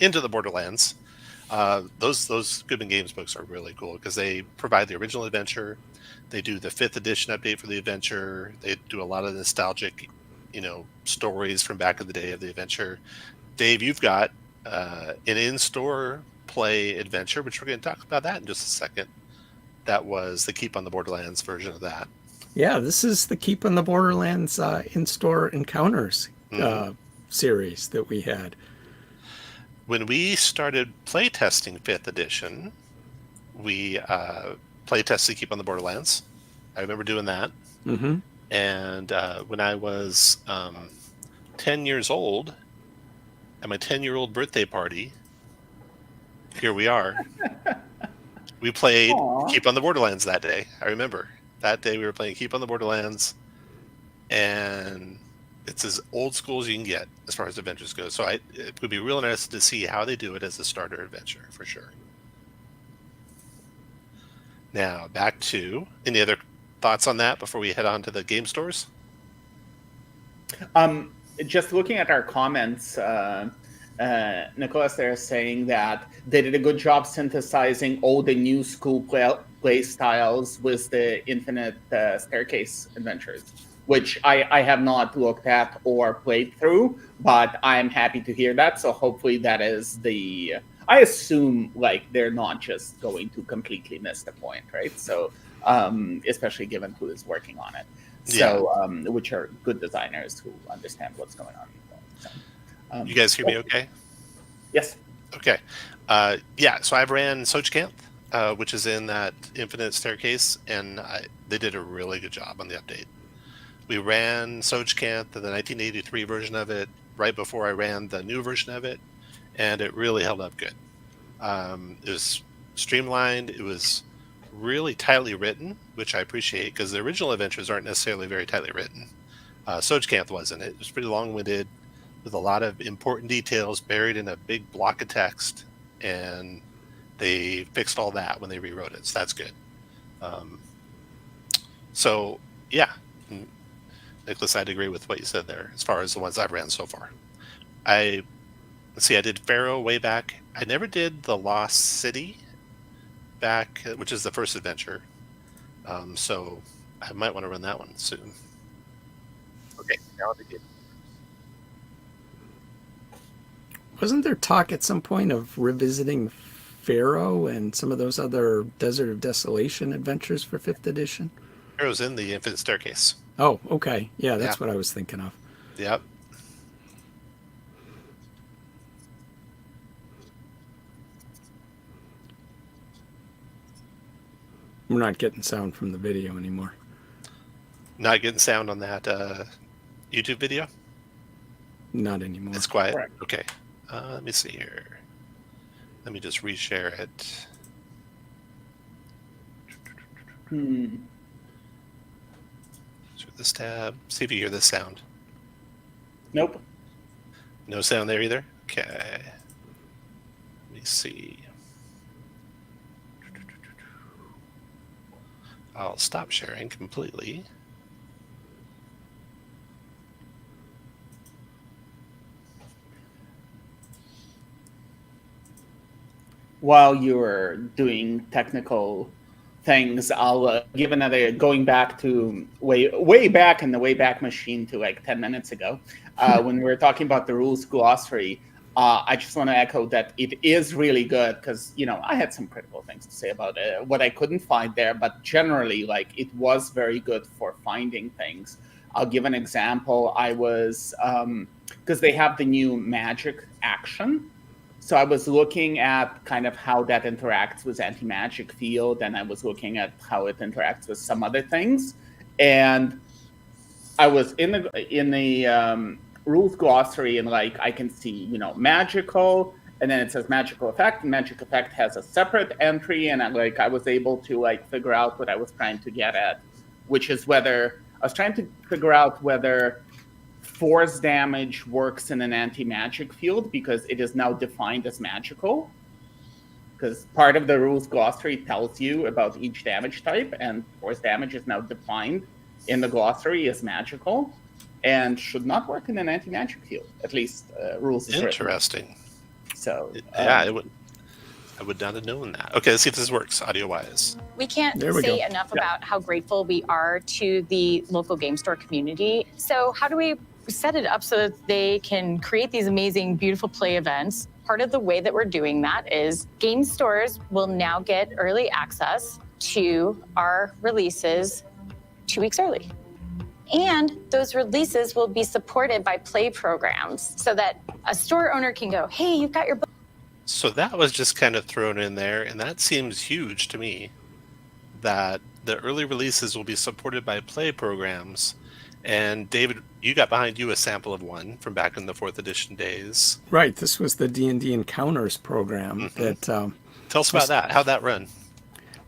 Speaker 1: Into the Borderlands. Those Goodman Games books are really cool because they provide the original adventure. They do the 5th edition update for the adventure. They do a lot of nostalgic, stories from back in the day of the adventure. Dave, you've got an in-store play adventure, which we're going to talk about that in just a second. That was the Keep on the Borderlands version of that.
Speaker 2: Yeah, this is the Keep on the Borderlands in-store encounters series that we had.
Speaker 1: When we started playtesting 5th edition, we playtested Keep on the Borderlands. I remember doing that.
Speaker 2: Mm-hmm.
Speaker 1: And when I was 10 years old, at my 10-year-old birthday party, here we are. We played Keep on the Borderlands that day. I remember. That day we were playing Keep on the Borderlands, and it's as old school as you can get as far as adventures go. So it would be real interesting to see how they do it as a starter adventure, for sure. Now, back to... Any other thoughts on that before we head on to the game stores?
Speaker 7: Just looking at our comments... Nicholas there is saying that they did a good job synthesizing all the new school play styles with the Infinite Staircase adventures, which I have not looked at or played through, but I am happy to hear that. So hopefully that is I assume like they're not just going to completely miss the point, right? So especially given who is working on it. So which are good designers who understand what's going on. So,
Speaker 1: you guys hear me okay?
Speaker 7: Yes.
Speaker 1: Okay. So I've ran Sojkanth, which is in that Infinite Staircase, and they did a really good job on the update. We ran Sojkanth, the 1983 version of it, right before I ran the new version of it, and it really held up good. It was streamlined. It was really tightly written, which I appreciate, because the original adventures aren't necessarily very tightly written. Sojkanth wasn't. It was pretty long-winded, with a lot of important details buried in a big block of text, and they fixed all that when they rewrote it, so that's good. Nicholas, I'd agree with what you said there as far as the ones I've ran so far. I did Pharaoh way back. I never did the Lost City back, which is the first adventure, so I might want to run that one soon. Okay, now the game.
Speaker 2: Wasn't there talk at some point of revisiting Pharaoh and some of those other Desert of Desolation adventures for 5th edition?
Speaker 1: Pharaoh's in the Infinite Staircase.
Speaker 2: Oh, okay. Yeah, that's what I was thinking of.
Speaker 1: Yep.
Speaker 2: We're not getting sound from the video anymore.
Speaker 1: Not getting sound on that YouTube video?
Speaker 2: Not anymore.
Speaker 1: It's quiet?
Speaker 7: Correct.
Speaker 1: Okay. Let me see here. Let me just reshare it. this tab. See if you hear this sound.
Speaker 7: Nope.
Speaker 1: No sound there either? Okay. Let me see. I'll stop sharing completely.
Speaker 7: While you're doing technical things, I'll give another, going back to way back in the Wayback Machine to like 10 minutes ago, when we were talking about the rules glossary. I just want to echo that it is really good because, I had some critical things to say about what I couldn't find there, but generally, like, it was very good for finding things. I'll give an example. I was, because they have the new magic action. So I was looking at kind of how that interacts with anti-magic field, and I was looking at how it interacts with some other things. And I was in the rules glossary, and like I can see, magical, and then it says magical effect, and magic effect has a separate entry, and I was able to like figure out what I was trying to get at, which is whether I was trying to figure out whether force damage works in an anti-magic field because it is now defined as magical. Because part of the rules glossary tells you about each damage type, and force damage is now defined in the glossary as magical and should not work in an anti-magic field. At least rules is
Speaker 1: Interesting.
Speaker 7: Written. So
Speaker 1: yeah, I would not have known that. Okay, let's see if this works audio-wise.
Speaker 13: We can't say enough about how grateful we are to the local game store community. So how do we set it up so that they can create these amazing, beautiful play events? Part of the way that we're doing that is game stores will now get early access to our releases 2 weeks early. And those releases will be supported by play programs so that a store owner can go, hey, you've got your book.
Speaker 1: So that was just kind of thrown in there, and that seems huge to me, that the early releases will be supported by play programs. And David, you got behind you a sample of one from back in the 4th edition days.
Speaker 2: Right. This was the D&D Encounters program. That
Speaker 1: Tell us about that. How'd that run?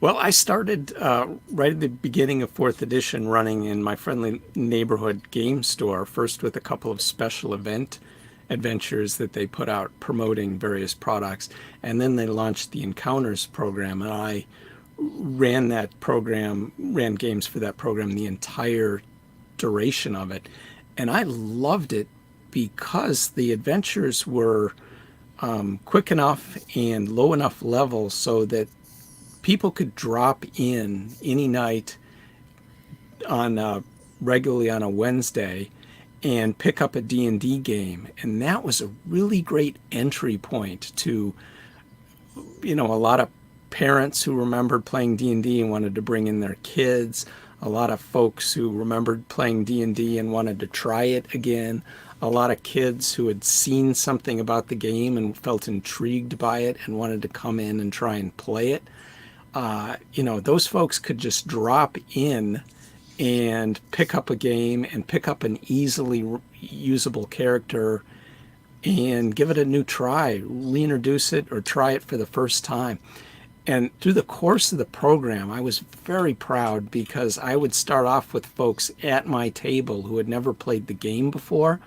Speaker 2: Well, I started right at the beginning of 4th edition running in my friendly neighborhood game store, first with a couple of special adventures that they put out promoting various products. And then they launched the Encounters program, and I ran games for that program the entire duration of it. And I loved it because the adventures were quick enough and low enough level so that people could drop in any night regularly on a Wednesday and pick up a D&D game. And that was a really great entry point to, a lot of parents who remembered playing D&D and wanted to bring in their kids, a lot of folks who remembered playing D&D and wanted to try it again, a lot of kids who had seen something about the game and felt intrigued by it and wanted to come in and try and play it. Those folks could just drop in and pick up a game and pick up an easily usable character and give it a new try, reintroduce it or try it for the first time. And through the course of the program, I was very proud because I would start off with folks at my table who had never played the game before.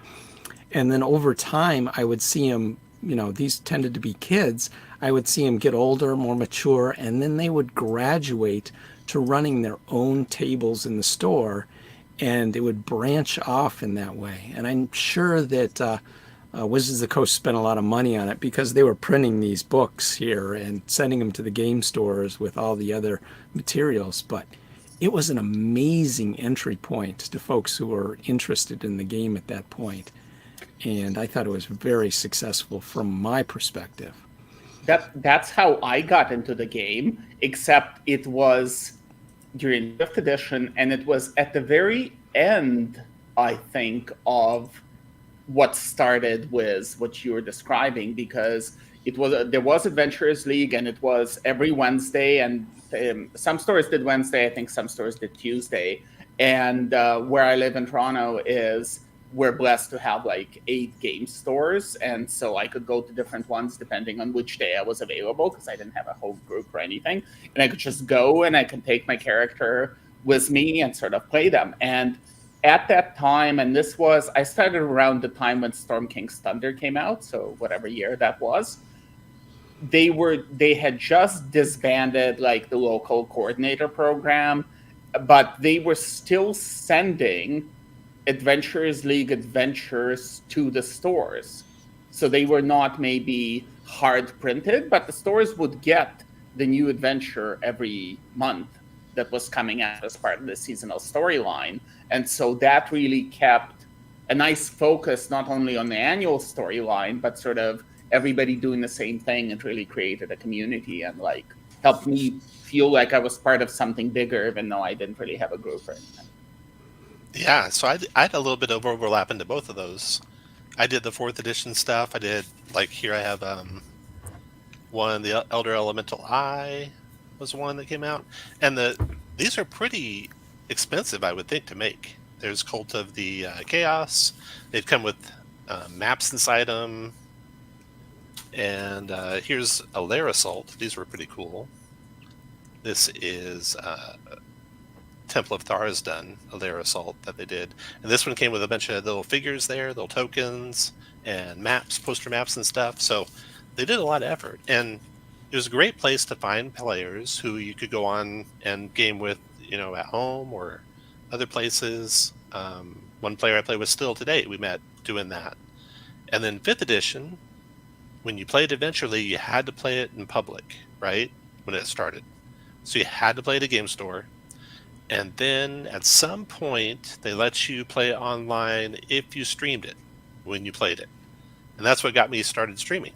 Speaker 2: And then over time, I would see them, these tended to be kids. I would see them get older, more mature, and then they would graduate to running their own tables in the store, and it would branch off in that way. And I'm sure that Wizards of the Coast spent a lot of money on it because they were printing these books here and sending them to the game stores with all the other materials. But it was an amazing entry point to folks who were interested in the game at that point. And I thought it was very successful from my perspective.
Speaker 7: That's how I got into the game, except it was during 5th edition, and it was at the very end, I think, of what started with what you were describing, because there was Adventurers League, and it was every Wednesday, and some stores did Wednesday, I think some stores did Tuesday, and where I live in Toronto we're blessed to have like 8 game stores, and so I could go to different ones depending on which day I was available because I didn't have a home group or anything, and I could just go and I could take my character with me and sort of play them. And at that time, and I started around the time when Storm King's Thunder came out, so whatever year that was. They had just disbanded like the local coordinator program, but they were still sending Adventurers League adventures to the stores. So they were not maybe hard printed, but the stores would get the new adventure every month that was coming out as part of the seasonal storyline. And so that really kept a nice focus not only on the annual storyline, but sort of everybody doing the same thing, and really created a community and like helped me feel like I was part of something bigger, even though I didn't really have a group or anything.
Speaker 1: Yeah, so I had a little bit of overlap into both of those. I did the 4th edition stuff. I did, like, here I have one, the Elder Elemental Eye was one that came out. And these are pretty expensive, I would think, to make. There's Cult of the Chaos. They've come with maps inside them. And here's a Lair Assault. These were pretty cool. This is Temple of Tharizdun, a Lair Assault that they did. And this one came with a bunch of little figures there, little tokens, and maps, poster maps and stuff. So they did a lot of effort. And it was a great place to find players who you could go on and game with, at home or other places. One player I play with still today, we met doing that. And then 5th edition, when you played Adventure League, you had to play it in public, right? When it started. So you had to play at a game store. And then at some point, they let you play it online if you streamed it when you played it. And that's what got me started streaming.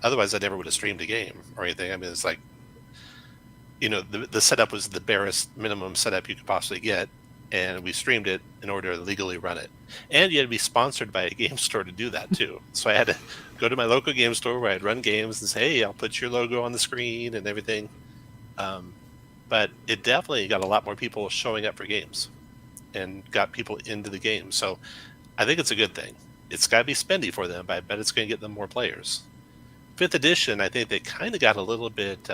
Speaker 1: Otherwise, I never would have streamed a game or anything. I mean, it's like, the setup was the barest minimum setup you could possibly get. And we streamed it in order to legally run it. And you had to be sponsored by a game store to do that, too. So I had to go to my local game store where I'd run games and say, hey, I'll put your logo on the screen and everything. But it definitely got a lot more people showing up for games and got people into the game. So I think it's a good thing. It's got to be spendy for them, but I bet it's going to get them more players. 5th edition, I think they kind of got a little bit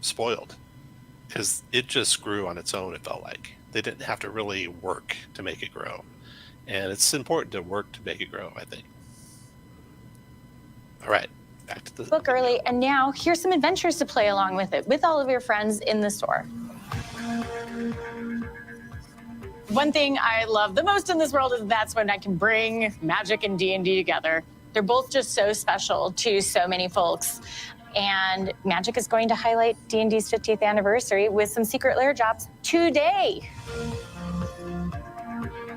Speaker 1: spoiled because it just grew on its own, it felt like. They didn't have to really work to make it grow. And it's important to work to make it grow, I think. All right. Back to the
Speaker 13: book early, and now here's some adventures to play along with it with all of your friends in the store. One thing I love the most in this world is that's when I can bring Magic and D&D together. They're both just so special to so many folks. And Magic is going to highlight D&D's 50th anniversary with some secret lair drops today.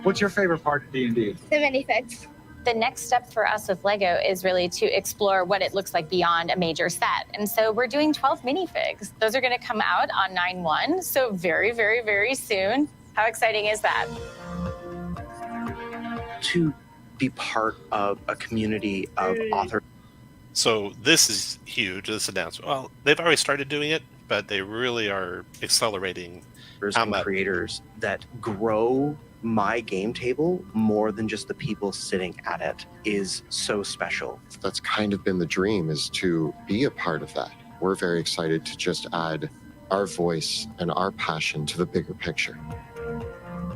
Speaker 10: What's your favorite part of D&D?
Speaker 6: The minifigs.
Speaker 13: The next step for us with LEGO is really to explore what it looks like beyond a major set. And so we're doing 12 minifigs. Those are going to come out on 9/1, so very, very, very soon. How exciting is that?
Speaker 17: To be part of a community of authors.
Speaker 1: So this is huge, this announcement. Well, they've already started doing it, but they really are accelerating.
Speaker 17: And creators that grow my game table more than just the people sitting at it is so special.
Speaker 18: That's kind of been the dream, is to be a part of that. We're very excited to just add our voice and our passion to the bigger picture.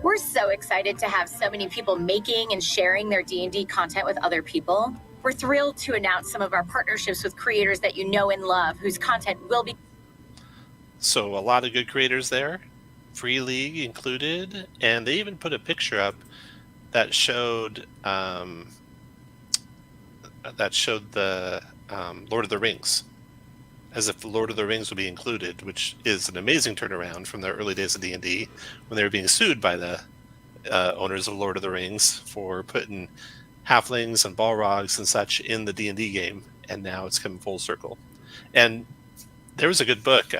Speaker 19: We're so excited to have so many people making and sharing their D&D content with other people. We're thrilled to announce some of our partnerships with creators that you know and love, whose content will be...
Speaker 1: So a lot of good creators there. Free League included, and they even put a picture up that showed the Lord of the Rings, as if the Lord of the Rings would be included, which is an amazing turnaround from the early days of D&D when they were being sued by the owners of Lord of the Rings for putting halflings and balrogs and such in the D&D game, and now it's come full circle. And there was a good book.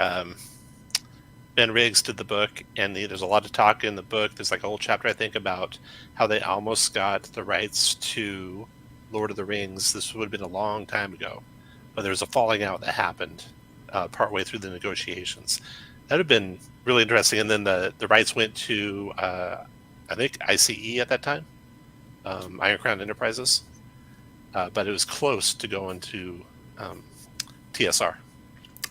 Speaker 1: Ben Riggs did the book, and there's a lot of talk in the book. There's like a whole chapter, I think, about how they almost got the rights to Lord of the Rings. This would have been a long time ago, but there was a falling out that happened partway through the negotiations. That would have been really interesting. And then the rights went to, I think, ICE at that time, Iron Crown Enterprises, but it was close to going to TSR.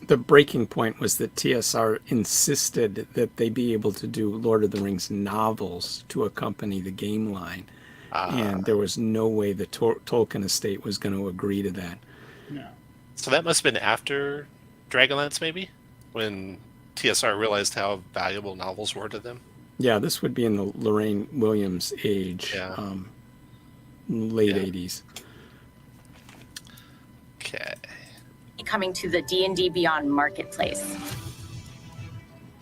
Speaker 2: the breaking point was that TSR insisted that they be able to do Lord of the Rings novels to accompany the game line. And there was no way the Tolkien estate was going to agree to that.
Speaker 7: Yeah.
Speaker 1: So that must have been after Dragonlance, maybe, when TSR realized how valuable novels were to them.
Speaker 2: Yeah, this would be in the Lorraine Williams age, late 80s.
Speaker 1: Okay.
Speaker 19: Coming to the D&D Beyond marketplace.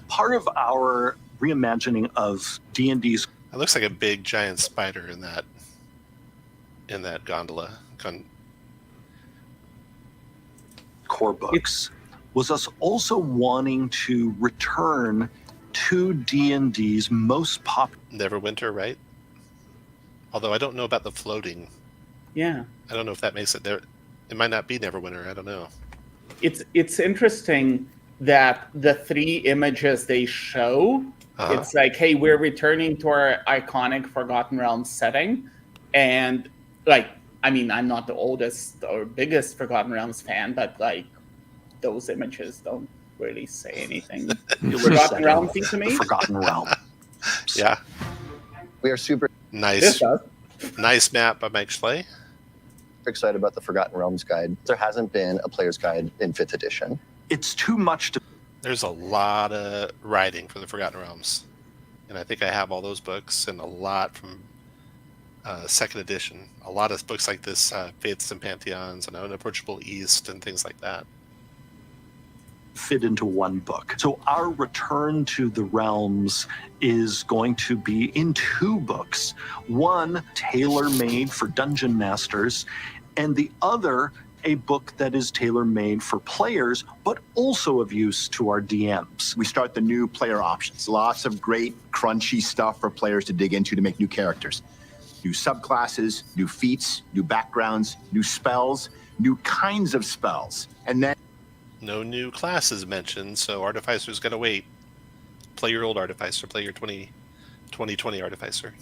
Speaker 4: Part of our reimagining of D&D's...
Speaker 1: It looks like a big giant spider in that gondola.
Speaker 4: Core books was us also wanting to return to D&D's most popular...
Speaker 1: Neverwinter, right? Although I don't know about the floating.
Speaker 7: Yeah.
Speaker 1: I don't know if that makes it there. It might not be Neverwinter. I don't know.
Speaker 7: It's interesting that the 3 images they show, it's like, hey, we're returning to our iconic Forgotten Realms setting. And like, I mean, I'm not the oldest or biggest Forgotten Realms fan, but like those images don't really say anything. Forgotten Realms to me.
Speaker 4: Forgotten Realm.
Speaker 1: Yeah.
Speaker 11: We are super
Speaker 1: nice map by Mike Schley.
Speaker 11: Excited about the Forgotten Realms guide. There hasn't been a player's guide in 5th edition.
Speaker 4: It's too much to...
Speaker 1: There's a lot of writing for the Forgotten Realms. And I think I have all those books and a lot from 2nd edition. A lot of books like this, Faiths and Pantheons and Unapproachable East and things like that.
Speaker 4: Fit into one book. So our return to the realms is going to be in 2 books. One tailor-made for dungeon masters, and the other a book that is tailor-made for players, but also of use to our DMs.
Speaker 20: We start the new player options. Lots of great crunchy stuff for players to dig into to make new characters. New subclasses, new feats, new backgrounds, new spells, new kinds of spells. And then
Speaker 1: no new classes mentioned, so Artificer's got to wait. Play your old Artificer, play your 2020 Artificer.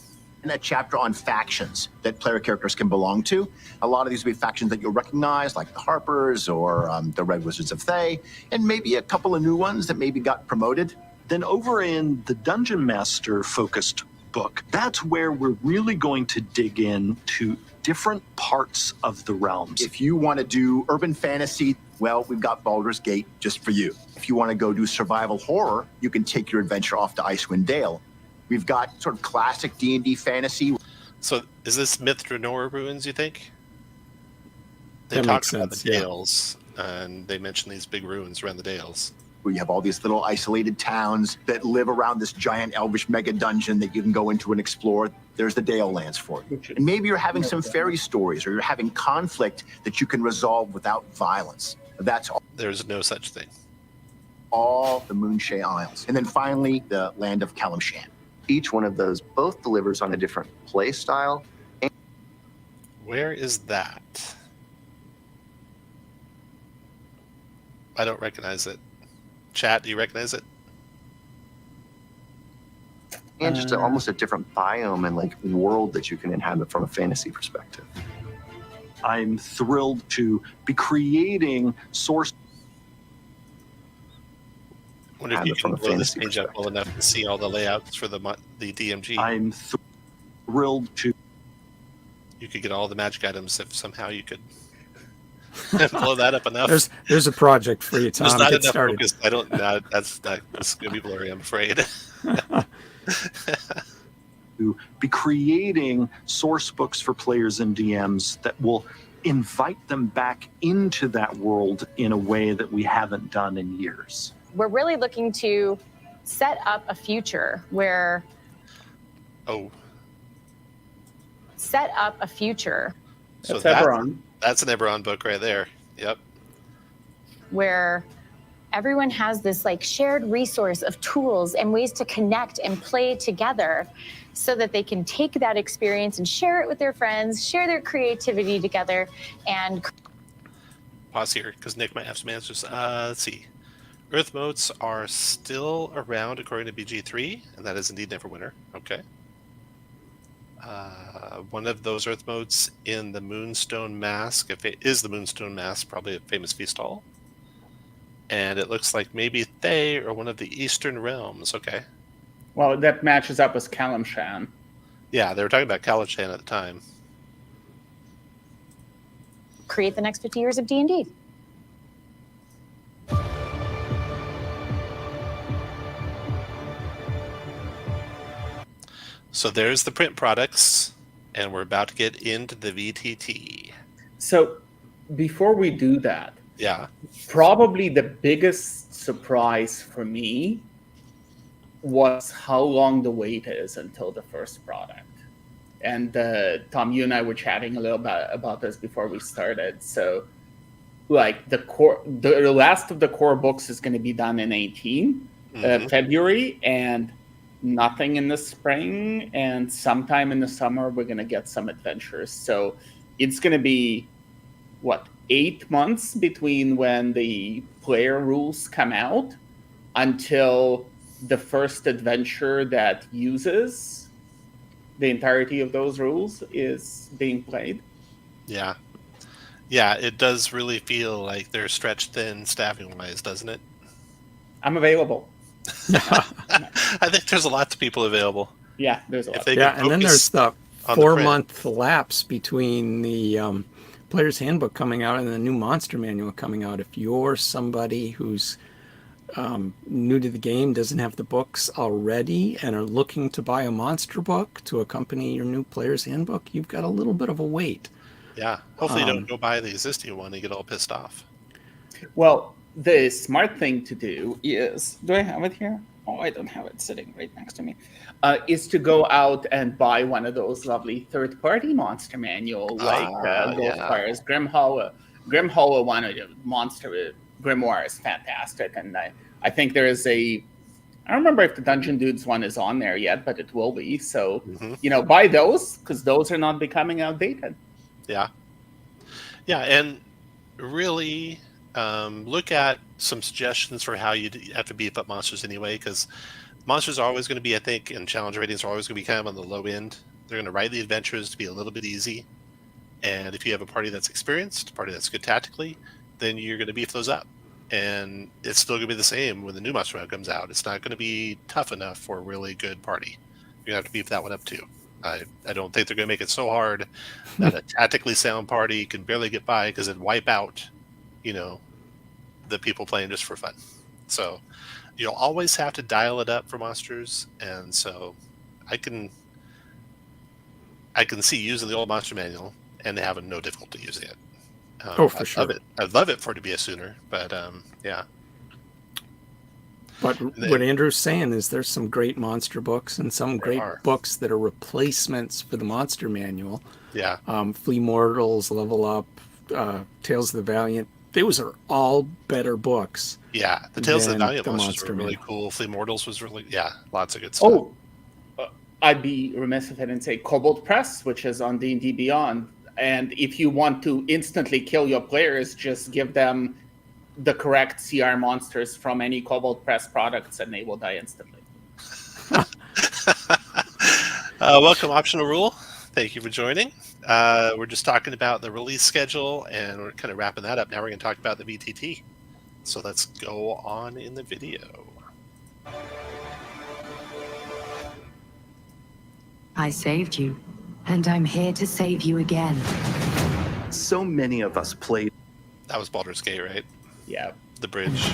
Speaker 20: And that chapter on factions that player characters can belong to. A lot of these will be factions that you'll recognize, like the Harpers or the Red Wizards of Thay, and maybe a couple of new ones that maybe got promoted.
Speaker 4: Then over in the Dungeon Master focused book, that's where we're really going to dig into different parts of the realms.
Speaker 20: If you want to do urban fantasy, well, we've got Baldur's Gate just for you. If you want to go do survival horror, you can take your adventure off to Icewind Dale. We've got sort of classic D&D fantasy.
Speaker 1: So is this Myth Draenor ruins, you think? They
Speaker 2: That
Speaker 1: talk
Speaker 2: makes
Speaker 1: about
Speaker 2: sense,
Speaker 1: the
Speaker 2: yeah.
Speaker 1: Dales, and they mention these big ruins around the Dales.
Speaker 20: Where you have all these little isolated towns that live around this giant elvish mega dungeon that you can go into and explore. There's the Dale lands for you. And maybe you're having some fairy stories, or you're having conflict that you can resolve without violence. That's all.
Speaker 1: There's no such thing.
Speaker 20: All the Moonshae Isles. And then finally, the land of Kalimshan.
Speaker 11: Each one of those both delivers on a different play style.
Speaker 1: Where is that? I don't recognize it. Chat, do you recognize it?
Speaker 11: And just almost a different biome and like world that you can inhabit from a fantasy perspective.
Speaker 4: I'm thrilled to be creating source.
Speaker 1: I wonder if you can blow this page up well enough to see all the layouts for the DMG.
Speaker 4: I'm thrilled to.
Speaker 1: You could get all the magic items if somehow you could blow that up enough.
Speaker 2: There's a project for you, Tom.
Speaker 1: There's not
Speaker 2: Get
Speaker 1: enough
Speaker 2: started.
Speaker 1: focus. I don't. That's going to be blurry, I'm afraid.
Speaker 4: To be creating source books for players and DMs that will invite them back into that world in a way that we haven't done in years.
Speaker 13: We're really looking to set up a future where set up a future
Speaker 1: So
Speaker 7: That's Eberron.
Speaker 1: That's an Eberron book right there. Yep.
Speaker 13: where everyone has this like shared resource of tools and ways to connect and play together so that they can take that experience and share it with their friends, share their creativity together, and
Speaker 1: Pause here because Nick might have some answers. Let's see. Earth motes are still around according to BG3, and that is indeed Neverwinter. Okay. One of those Earth motes in the Moonstone Mask, if it is the Moonstone Mask, probably a famous feast hall. And it looks like maybe they are one of the Eastern Realms. Okay.
Speaker 7: Well, that matches up with Kalimshan.
Speaker 1: Yeah, they were talking about Kalimshan at the time.
Speaker 13: Create the next 50 years of D&D.
Speaker 1: So there's the print products, and we're about to get into the VTT.
Speaker 7: So before we do that,
Speaker 1: yeah,
Speaker 7: probably the biggest surprise for me was how long the wait is until the first product. And Tom, you and I were chatting a little bit about this before we started. So, like the last of the core books is going to be done in 18 February, and nothing in the spring, and sometime in the summer we're going to get some adventures. So it's going to be, what, 8 months between when the player rules come out until the first adventure that uses the entirety of those rules is being played.
Speaker 1: Yeah. Yeah, it does really feel like they're stretched thin staffing-wise, doesn't it?
Speaker 7: I'm available.
Speaker 1: I think there's a lot of people available.
Speaker 7: Yeah, there's a lot.
Speaker 2: Yeah, and then there's the 4-month lapse between the Player's Handbook coming out and the new Monster Manual coming out. If you're somebody who's new to the game, doesn't have the books already, and are looking to buy a monster book to accompany your new Player's Handbook, you've got a little bit of a wait.
Speaker 1: Yeah, hopefully you don't go buy the existing one and get all pissed off.
Speaker 7: Well, the smart thing to do is, do I have it here? Oh, I don't have it sitting right next to me. Is to go out and buy one of those lovely third-party monster manual, like Ghostfire's Grim Hollow. Grim Hollow one of the monster grimoire is fantastic, and I think there is I don't remember if the Dungeon Dudes one is on there yet, but it will be. So, buy those, because those are not becoming outdated.
Speaker 1: Yeah. Yeah, and really look at some suggestions for how you have to beef up monsters anyway, because monsters are always going to be, I think, and challenge ratings are always going to be kind of on the low end. They're going to write the adventures to be a little bit easy. And if you have a party that's experienced, a party that's good tactically, then you're going to beef those up. And it's still going to be the same when the new monster round comes out. It's not going to be tough enough for a really good party. You're going to have to beef that one up too. I don't think they're going to make it so hard that a tactically sound party can barely get by because it'd wipe out, the people playing just for fun. So you'll always have to dial it up for monsters. And so I can see using the old monster manual and having no difficulty using it.
Speaker 2: For sure.
Speaker 1: I'd love it for it to be a sooner, but yeah.
Speaker 2: But what Andrew's saying is there's some great monster books and some great books that are replacements for the monster manual.
Speaker 1: Yeah.
Speaker 2: Flea Mortals, Level Up, Tales of the Valiant. Those are all better books.
Speaker 1: Yeah, the Tales of the Valiant monsters were really cool. Flea Mortals was really, lots of good stuff.
Speaker 7: Oh, I'd be remiss if I didn't say Kobold Press, which is on D&D Beyond. And if you want to instantly kill your players, just give them the correct CR monsters from any Kobold Press products and they will die instantly.
Speaker 1: Welcome, Optional Rule. Thank you for joining. We're just talking about the release schedule and we're kind of wrapping that up. Now we're going to talk about the VTT. So let's go on in the video.
Speaker 21: I saved you, and I'm here to save you again.
Speaker 16: So many of us played.
Speaker 1: That was Baldur's Gate, right?
Speaker 7: Yeah.
Speaker 1: The bridge.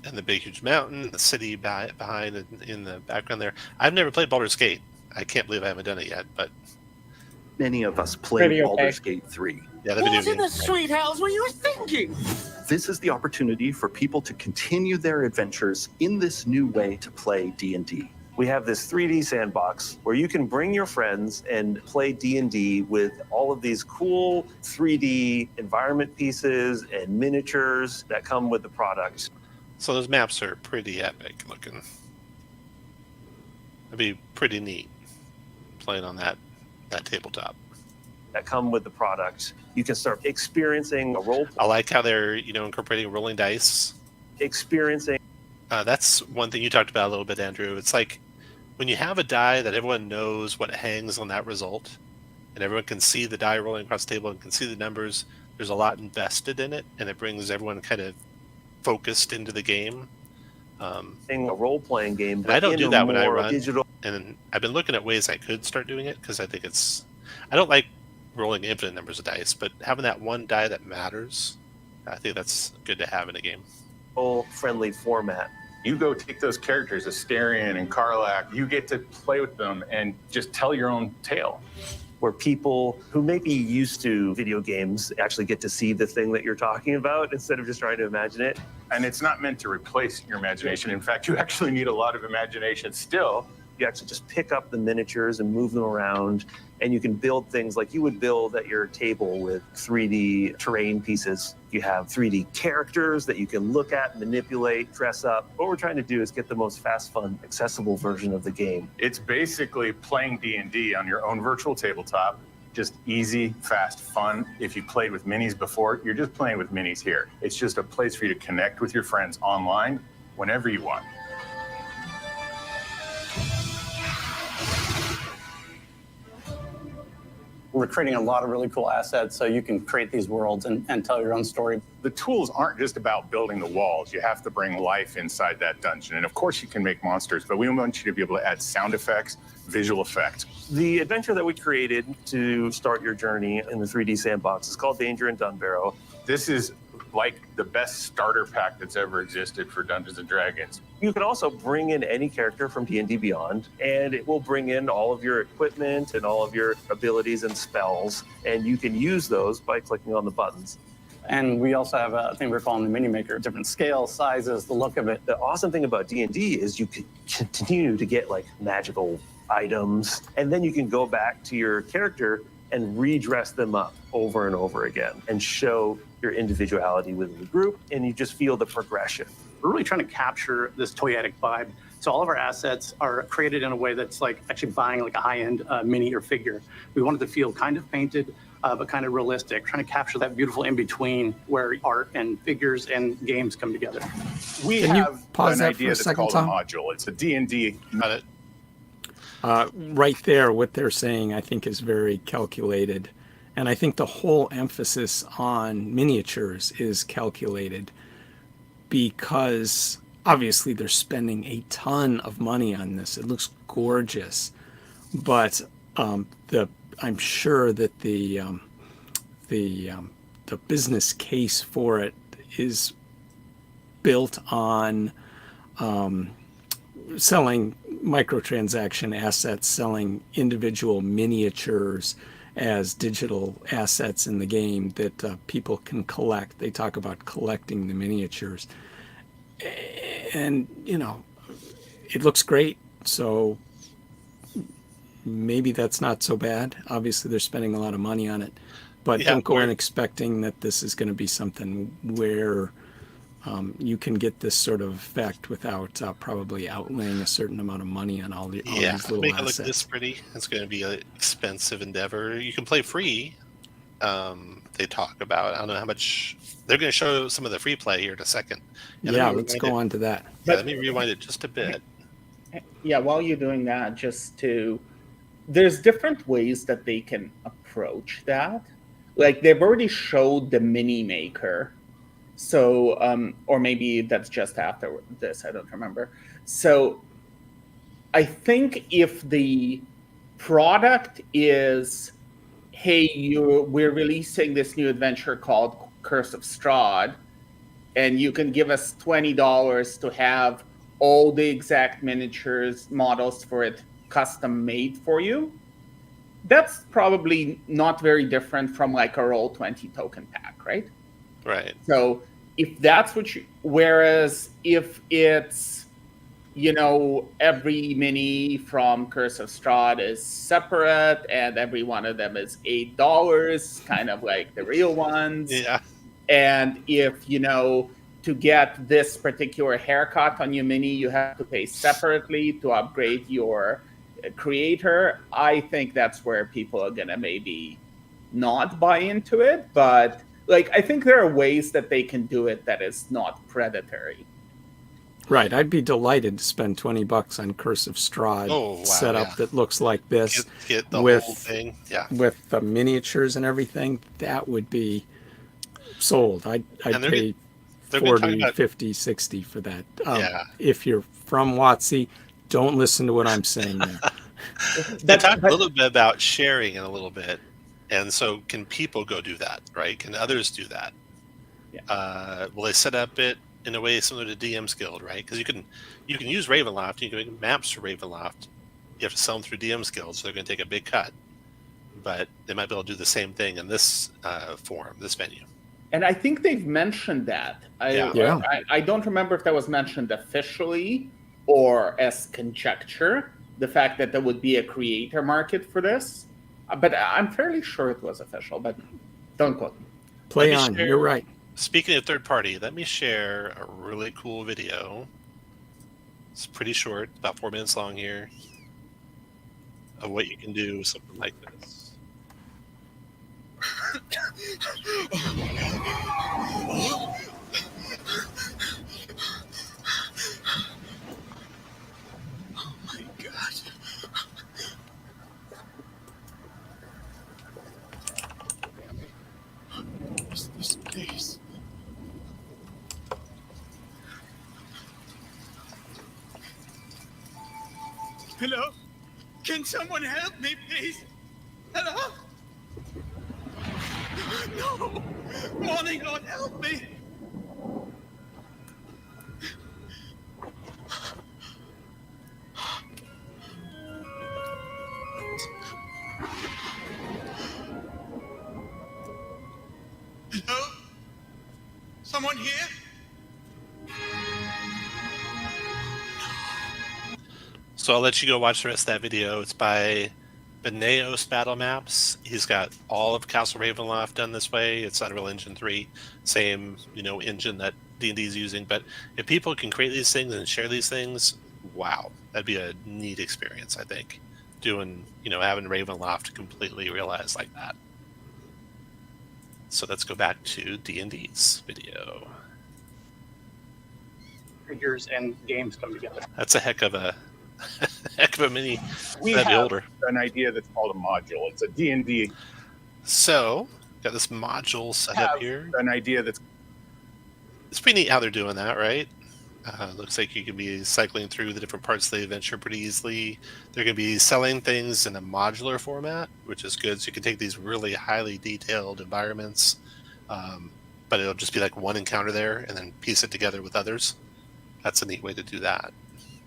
Speaker 1: And the big, huge mountain, the city behind in the background there. I've never played Baldur's Gate. I can't believe I haven't done it yet, but
Speaker 16: many of us played Baldur's Gate 3.
Speaker 1: Yeah,
Speaker 22: what in the sweet hells were you thinking?
Speaker 3: This is the opportunity for people to continue their adventures in this new way to play D&D.
Speaker 23: We have this 3D sandbox where you can bring your friends and play D&D with all of these cool 3D environment pieces and miniatures that come with the product.
Speaker 1: So those maps are pretty epic looking. It'd be pretty neat playing on that tabletop.
Speaker 23: That come with the product. You can start experiencing a role.
Speaker 1: I like how they're, incorporating rolling dice.
Speaker 23: Experiencing.
Speaker 1: That's one thing you talked about a little bit, Andrew. It's like when you have a die that everyone knows what hangs on that result, and everyone can see the die rolling across the table and can see the numbers, there's a lot invested in it, and it brings everyone kind of focused into the game.
Speaker 23: A role-playing game,
Speaker 1: and I don't do that when I run.
Speaker 23: Digital.
Speaker 1: And I've been looking at ways I could start doing it, because I think I don't like rolling infinite numbers of dice, but having that one die that matters, I think that's good to have in a game.
Speaker 23: Friendly format.
Speaker 5: You go take those characters, Asterion and Karlak, you get to play with them and just tell your own tale.
Speaker 23: Where people who may be used to video games actually get to see the thing that you're talking about instead of just trying to imagine it.
Speaker 5: And it's not meant to replace your imagination. In fact, you actually need a lot of imagination still.
Speaker 23: You actually just pick up the miniatures and move them around, and you can build things like you would build at your table with 3D terrain pieces. You have 3D characters that you can look at, manipulate, dress up. What we're trying to do is get the most fast, fun, accessible version of the game.
Speaker 5: It's basically playing D&D on your own virtual tabletop. Just easy, fast, fun. If you played with minis before, you're just playing with minis here. It's just a place for you to connect with your friends online whenever you want.
Speaker 8: We're creating a lot of really cool assets so you can create these worlds and tell your own story.
Speaker 5: The tools aren't just about building the walls. You have to bring life inside that dungeon. And of course you can make monsters, but we want you to be able to add sound effects, visual effects.
Speaker 23: The adventure that we created to start your journey in the 3D sandbox is called Danger in Dunbarrow.
Speaker 5: This is like the best starter pack that's ever existed for Dungeons & Dragons.
Speaker 23: You can also bring in any character from D&D Beyond, and it will bring in all of your equipment and all of your abilities and spells, and you can use those by clicking on the buttons.
Speaker 8: And we also have a thing we're calling the Mini Maker, different scales, sizes, the look of it.
Speaker 23: The awesome thing about D&D is you can continue to get like magical items, and then you can go back to your character and redress them up over and over again and show your individuality within the group, and you just feel the progression.
Speaker 8: We're really trying to capture this toyetic vibe. So all of our assets are created in a way that's like actually buying like a high-end mini or figure. We want it to feel kind of painted, but kind of realistic, trying to capture that beautiful in-between where art and figures and games come together.
Speaker 5: We
Speaker 2: Can you
Speaker 5: have
Speaker 2: pause
Speaker 5: an
Speaker 2: that
Speaker 5: idea
Speaker 2: for a
Speaker 5: that's
Speaker 2: second,
Speaker 5: called
Speaker 2: Tom?
Speaker 5: a module. It's a D&D.
Speaker 2: Right there, what they're saying, I think, is very calculated. And I think the whole emphasis on miniatures is calculated because obviously they're spending a ton of money on this. It looks gorgeous, but I'm sure that the business case for it is built on selling microtransaction assets, selling individual miniatures as digital assets in the game that people can collect. They talk about collecting the miniatures. And, you know, it looks great. So maybe that's not so bad. Obviously, they're spending a lot of money on it. But
Speaker 1: Yeah,
Speaker 2: don't go in
Speaker 1: we're-
Speaker 2: expecting that this is going to be something where you can get this sort of effect without probably outlaying a certain amount of money on all these little
Speaker 1: make it
Speaker 2: assets.
Speaker 1: look this pretty. It's going to be an expensive endeavor. You can play free. They talk about, I don't know how much. They're going to show some of the free play here in a second. And
Speaker 2: Yeah,
Speaker 1: let me
Speaker 2: let's
Speaker 1: rewind
Speaker 2: go
Speaker 1: it.
Speaker 2: on to that.
Speaker 1: Yeah, let me rewind it just a bit.
Speaker 7: Yeah, while you're doing that, there's different ways that they can approach that. Like they've already showed the mini maker. So, or maybe that's just after this, I don't remember. So I think if the product is, hey, we're releasing this new adventure called Curse of Strahd, and you can give us $20 to have all the exact miniatures, models for it custom made for you, that's probably not very different from like a Roll20 token pack, right?
Speaker 1: Right.
Speaker 7: So if that's what you, whereas if it's, you know, every mini from Curse of Strahd is separate and every one of them is $8, kind of like the real ones.
Speaker 1: Yeah.
Speaker 7: And if, you know, to get this particular haircut on your mini, you have to pay separately to upgrade your creator, I think that's where people are going to maybe not buy into it. But like, I think there are ways that they can do it that is not predatory.
Speaker 2: Right, I'd be delighted to spend $20 on Curse of Strahd setup that looks like this
Speaker 1: Get the
Speaker 2: with
Speaker 1: whole thing. Yeah.
Speaker 2: with the miniatures and everything. That would be sold. I'd
Speaker 1: And they're
Speaker 2: pay
Speaker 1: they've been talking
Speaker 2: 40,
Speaker 1: about
Speaker 2: 50, 60 for that.
Speaker 1: Yeah.
Speaker 2: If you're from WotC, don't listen to what I'm saying there.
Speaker 1: They talk a little bit about sharing in a little bit, and so can people go do that, right? Can others do that? Will they set up it in a way similar to DM's Guild, right? Because you can use Ravenloft, you can make maps for Ravenloft. You have to sell them through DM's Guild, so they're going to take a big cut. But they might be able to do the same thing in this form, this venue.
Speaker 7: And I think they've mentioned that. I don't remember if that was mentioned officially or as conjecture, the fact that there would be a creator market for this. But I'm fairly sure it was official, but don't quote me.
Speaker 2: Play on, you're right.
Speaker 1: Speaking of third party, let me share a really cool video. It's pretty short, about 4 minutes long here, of what you can do with something like this.
Speaker 22: Oh my god. What's this place? Hello? Can someone help me, please? Hello? No! Morning, Lord, help me! Hello? Someone here?
Speaker 1: So I'll let you go watch the rest of that video. It's by Beneos Battle Maps. He's got all of Castle Ravenloft done this way. It's Unreal Engine 3, same engine that D&D is using. But if people can create these things and share these things, wow, that'd be a neat experience. I think doing having Ravenloft completely realized like that. So let's go back to D&D's video.
Speaker 8: Figures and games come together.
Speaker 1: That's a heck of a mini.
Speaker 5: We
Speaker 1: That'd be
Speaker 5: have
Speaker 1: older.
Speaker 5: an idea that's called a module. It's a D&D.
Speaker 1: So got this module set up here.
Speaker 5: An idea that's
Speaker 1: It's pretty neat how they're doing that, right? Looks like you can be cycling through the different parts of the adventure pretty easily. They're going to be selling things in a modular format, which is good. So you can take these really highly detailed environments, but it'll just be like one encounter there and then piece it together with others. That's a neat way to do that.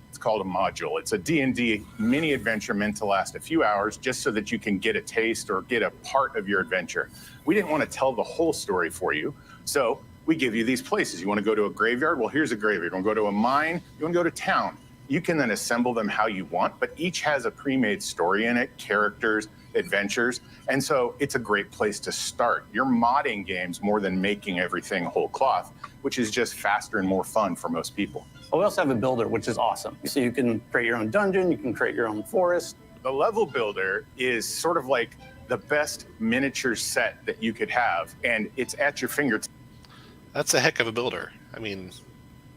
Speaker 5: It's called a module. It's a D&D mini adventure meant to last a few hours just so that you can get a taste or get a part of your adventure. We didn't want to tell the whole story for you, so we give you these places. You want to go to a graveyard? Well, here's a graveyard. You want to go to a mine? You want to go to town? You can then assemble them how you want, but each has a pre-made story in it, characters, adventures, and so it's a great place to start. You're modding games more than making everything whole cloth, which is just faster and more fun for most people.
Speaker 8: We also have a builder, which is awesome. So you can create your own dungeon, you can create your own forest.
Speaker 5: The level builder is sort of like the best miniature set that you could have, and it's at your fingertips.
Speaker 1: That's a heck of a builder. I mean,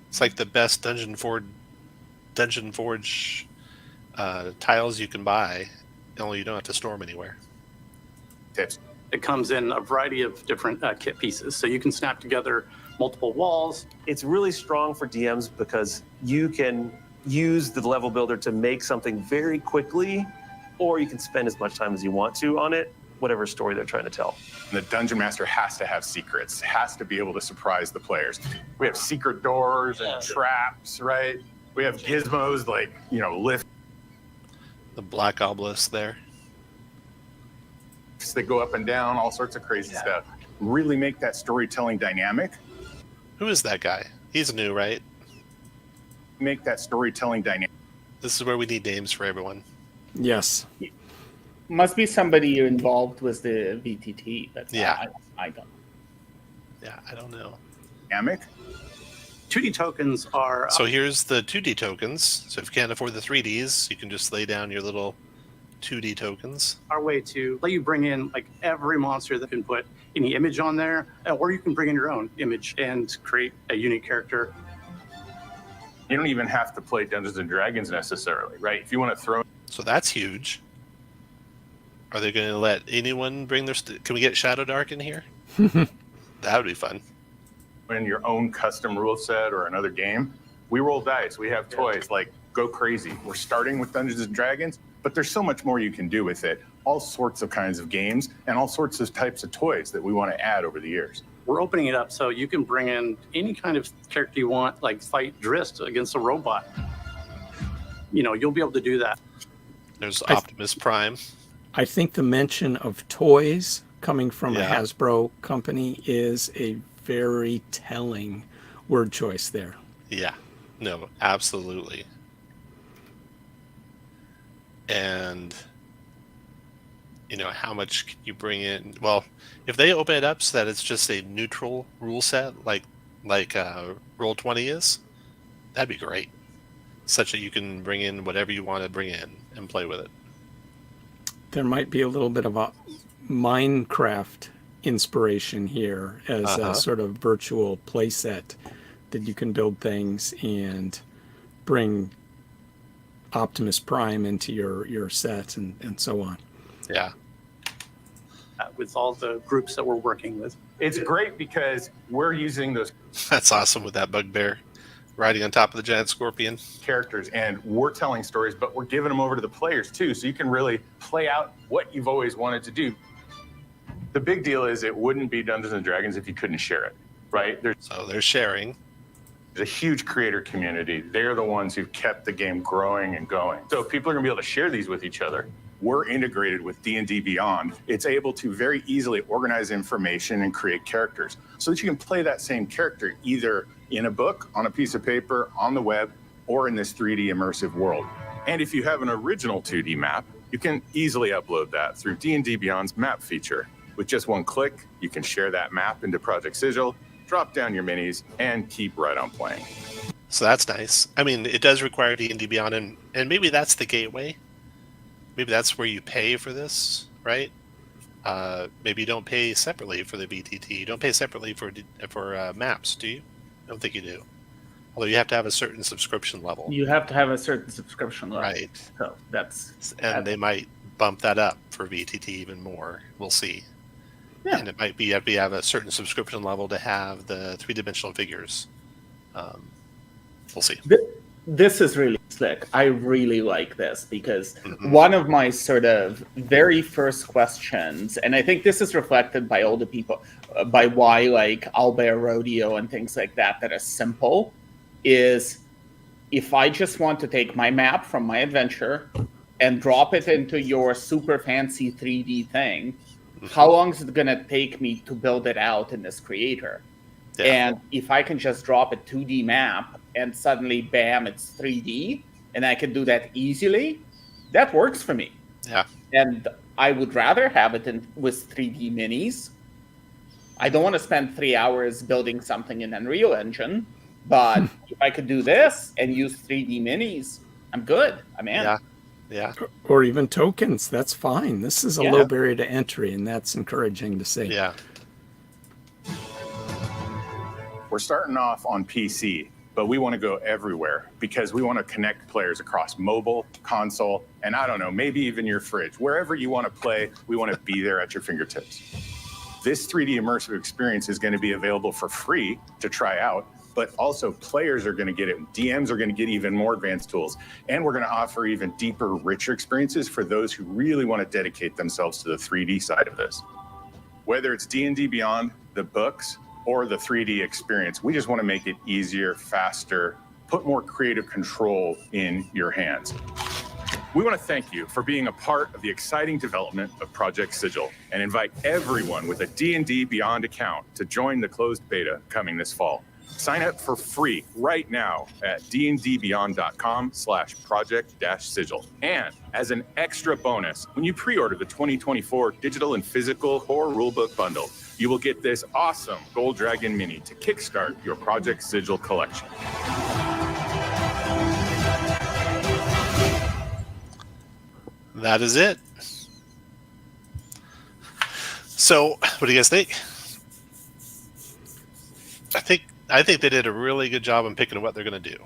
Speaker 1: it's like the best Dungeon Forge tiles you can buy, only you don't have to store them anywhere.
Speaker 8: Tips. It comes in a variety of different kit pieces, so you can snap together multiple walls.
Speaker 23: It's really strong for DMs because you can use the level builder to make something very quickly, or you can spend as much time as you want to on it, whatever story they're trying to tell.
Speaker 5: The Dungeon Master has to have secrets, has to be able to surprise the players. We have secret doors and traps, right? We have gizmos like, lift.
Speaker 1: The black obelisk there.
Speaker 5: They go up and down, all sorts of crazy stuff. Really make that storytelling dynamic.
Speaker 1: Who is that guy? He's new, right?
Speaker 5: Make that storytelling dynamic.
Speaker 1: This is where we need names for everyone.
Speaker 2: Yes.
Speaker 7: Must be somebody involved with the VTT. But
Speaker 1: yeah.
Speaker 7: I don't.
Speaker 1: Yeah, I don't know.
Speaker 5: Dynamic.
Speaker 8: 2D tokens are...
Speaker 1: So here's the 2D tokens. So if you can't afford the 3Ds, you can just lay down your little 2D tokens.
Speaker 8: Our way to let you bring in like every monster that can put any image on there, or you can bring in your own image and create a unique character.
Speaker 5: You don't even have to play Dungeons and Dragons necessarily, right? If you want to throw...
Speaker 1: So that's huge. Are they going to let anyone bring their... Can we get Shadow Dark in here? That would be fun.
Speaker 5: In your own custom rule set or another game, we roll dice. We have toys, like go crazy. We're starting with Dungeons and Dragons, but there's so much more you can do with it. All sorts of kinds of games and all sorts of types of toys that we want to add over the years.
Speaker 8: We're opening it up so you can bring in any kind of character you want, like fight Drist against a robot. You'll be able to do that.
Speaker 1: There's Optimus Prime.
Speaker 2: I think the mention of toys coming from a
Speaker 1: Yeah.
Speaker 2: Hasbro company is a very telling word choice there.
Speaker 1: Yeah. No, absolutely. And how much can you bring in? Well, if they open it up so that it's just a neutral rule set, like Roll20 is, that'd be great. Such that you can bring in whatever you want to bring in and play with it.
Speaker 2: There might be a little bit of a Minecraft inspiration here as a sort of virtual play set that you can build things and bring Optimus Prime into your set and so on.
Speaker 1: Yeah.
Speaker 8: With all the groups that we're working with.
Speaker 5: It's great because we're using those
Speaker 1: That's awesome with that bugbear riding on top of the giant scorpion.
Speaker 5: characters and we're telling stories, but we're giving them over to the players too, so you can really play out what you've always wanted to do. The big deal is it wouldn't be Dungeons and Dragons if you couldn't share it, right?
Speaker 1: So they're sharing.
Speaker 5: There's a huge creator community. They're the ones who've kept the game growing and going. So people are going to be able to share these with each other. We're integrated with D&D Beyond. It's able to very easily organize information and create characters so that you can play that same character either in a book, on a piece of paper, on the web, or in this 3D immersive world. And if you have an original 2D map, you can easily upload that through D&D Beyond's map feature. With just one click, you can share that map into Project Sigil, drop down your minis, and keep right on playing.
Speaker 1: So that's nice. I mean, it does require D&D Beyond, and maybe that's the gateway. Maybe that's where you pay for this, right? Maybe you don't pay separately for the VTT. You don't pay separately for maps, do you? I don't think you do. Although you have to have a certain subscription level.
Speaker 7: You have to have a certain subscription level.
Speaker 1: Right.
Speaker 7: So that's...
Speaker 1: And they might bump that up for VTT even more. We'll see.
Speaker 7: Yeah.
Speaker 1: And it might be you have to have a certain subscription level to have the three-dimensional figures. We'll see.
Speaker 7: This is really slick. I really like this because one of my sort of very first questions, and I think this is reflected by all the people, by why like Owlbear Rodeo and things like that are simple, is if I just want to take my map from my adventure and drop it into your super fancy 3D thing, how long is it going to take me to build it out in this creator? Yeah. And if I can just drop a 2D map and suddenly, bam, it's 3D, and I can do that easily, that works for me.
Speaker 1: Yeah.
Speaker 7: And I would rather have it with 3D minis. I don't want to spend 3 hours building something in Unreal Engine, but if I could do this and use 3D minis, I'm good. I'm in.
Speaker 1: Yeah. Yeah.
Speaker 2: Or even tokens. That's fine. This is a low barrier to entry, and that's encouraging to see.
Speaker 1: Yeah.
Speaker 5: We're starting off on PC, but we want to go everywhere because we want to connect players across mobile, console, and I don't know, maybe even your fridge. Wherever you want to play, we want to be there at your fingertips. This 3D immersive experience is going to be available for free to try out, but also players are going to get it. DMs are going to get even more advanced tools, and we're going to offer even deeper, richer experiences for those who really want to dedicate themselves to the 3D side of this. Whether it's D&D Beyond, the books, or the 3D experience, we just want to make it easier, faster, put more creative control in your hands. We want to thank you for being a part of the exciting development of Project Sigil and invite everyone with a D&D Beyond account to join the closed beta coming this fall. Sign up for free right now at dndbeyond.com/project-sigil. And as an extra bonus, when you pre-order the 2024 digital and physical horror rulebook bundle, you will get this awesome Gold Dragon Mini to kickstart your Project Sigil collection.
Speaker 1: That is it. So, what do you guys think? I think they did a really good job on picking what they're going to do,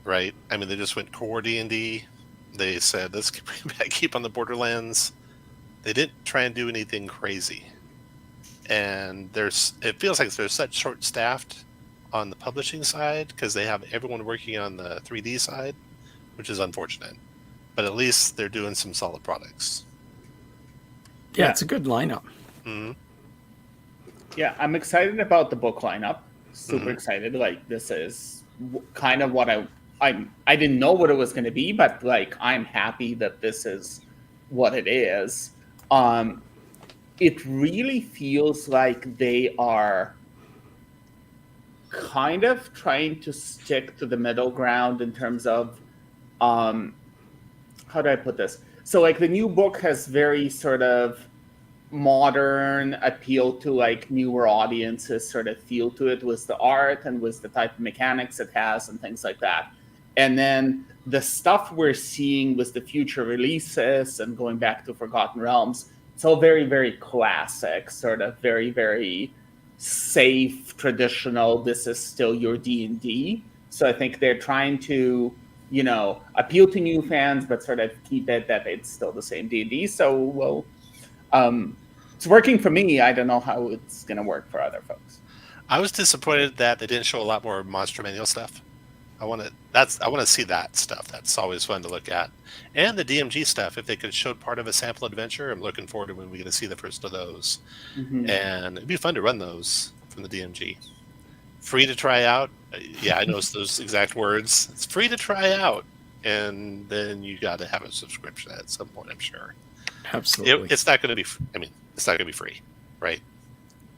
Speaker 1: right? I mean, they just went core D&D. They said, let's keep on the Borderlands. They didn't try and do anything crazy. and it feels like they're such short-staffed on the publishing side because they have everyone working on the 3D side, which is unfortunate. But at least they're doing some solid products.
Speaker 2: Yeah, it's a good lineup.
Speaker 1: Mm-hmm.
Speaker 7: Yeah, I'm excited about the book lineup. Super excited. Like, this is kind of what I didn't know what it was going to be, but like I'm happy that this is what it is. It really feels like they are kind of trying to stick to the middle ground in terms of how do I put this? So like the new book has very sort of modern appeal to like newer audiences sort of feel to it with the art and with the type of mechanics it has and things like that. And then the stuff we're seeing with the future releases and going back to Forgotten Realms, it's all very, very classic, sort of very, very safe, traditional, this is still your D&D. So I think they're trying to, you know, appeal to new fans, but sort of keep it that it's still the same D&D. So, well, it's working for me. I don't know how it's going to work for other folks.
Speaker 1: I was disappointed that they didn't show a lot more Monster Manual stuff. I want to see that stuff. That's always fun to look at. And the DMG stuff, if they could show part of a sample adventure, I'm looking forward to when we get to see the first of those.
Speaker 7: Mm-hmm.
Speaker 1: And it'd be fun to run those from the DMG. Free to try out. Yeah, I know those exact words. It's free to try out. And then you got to have a subscription at some point, I'm sure.
Speaker 2: Absolutely.
Speaker 1: It's not going to be, it's not going to be free, right?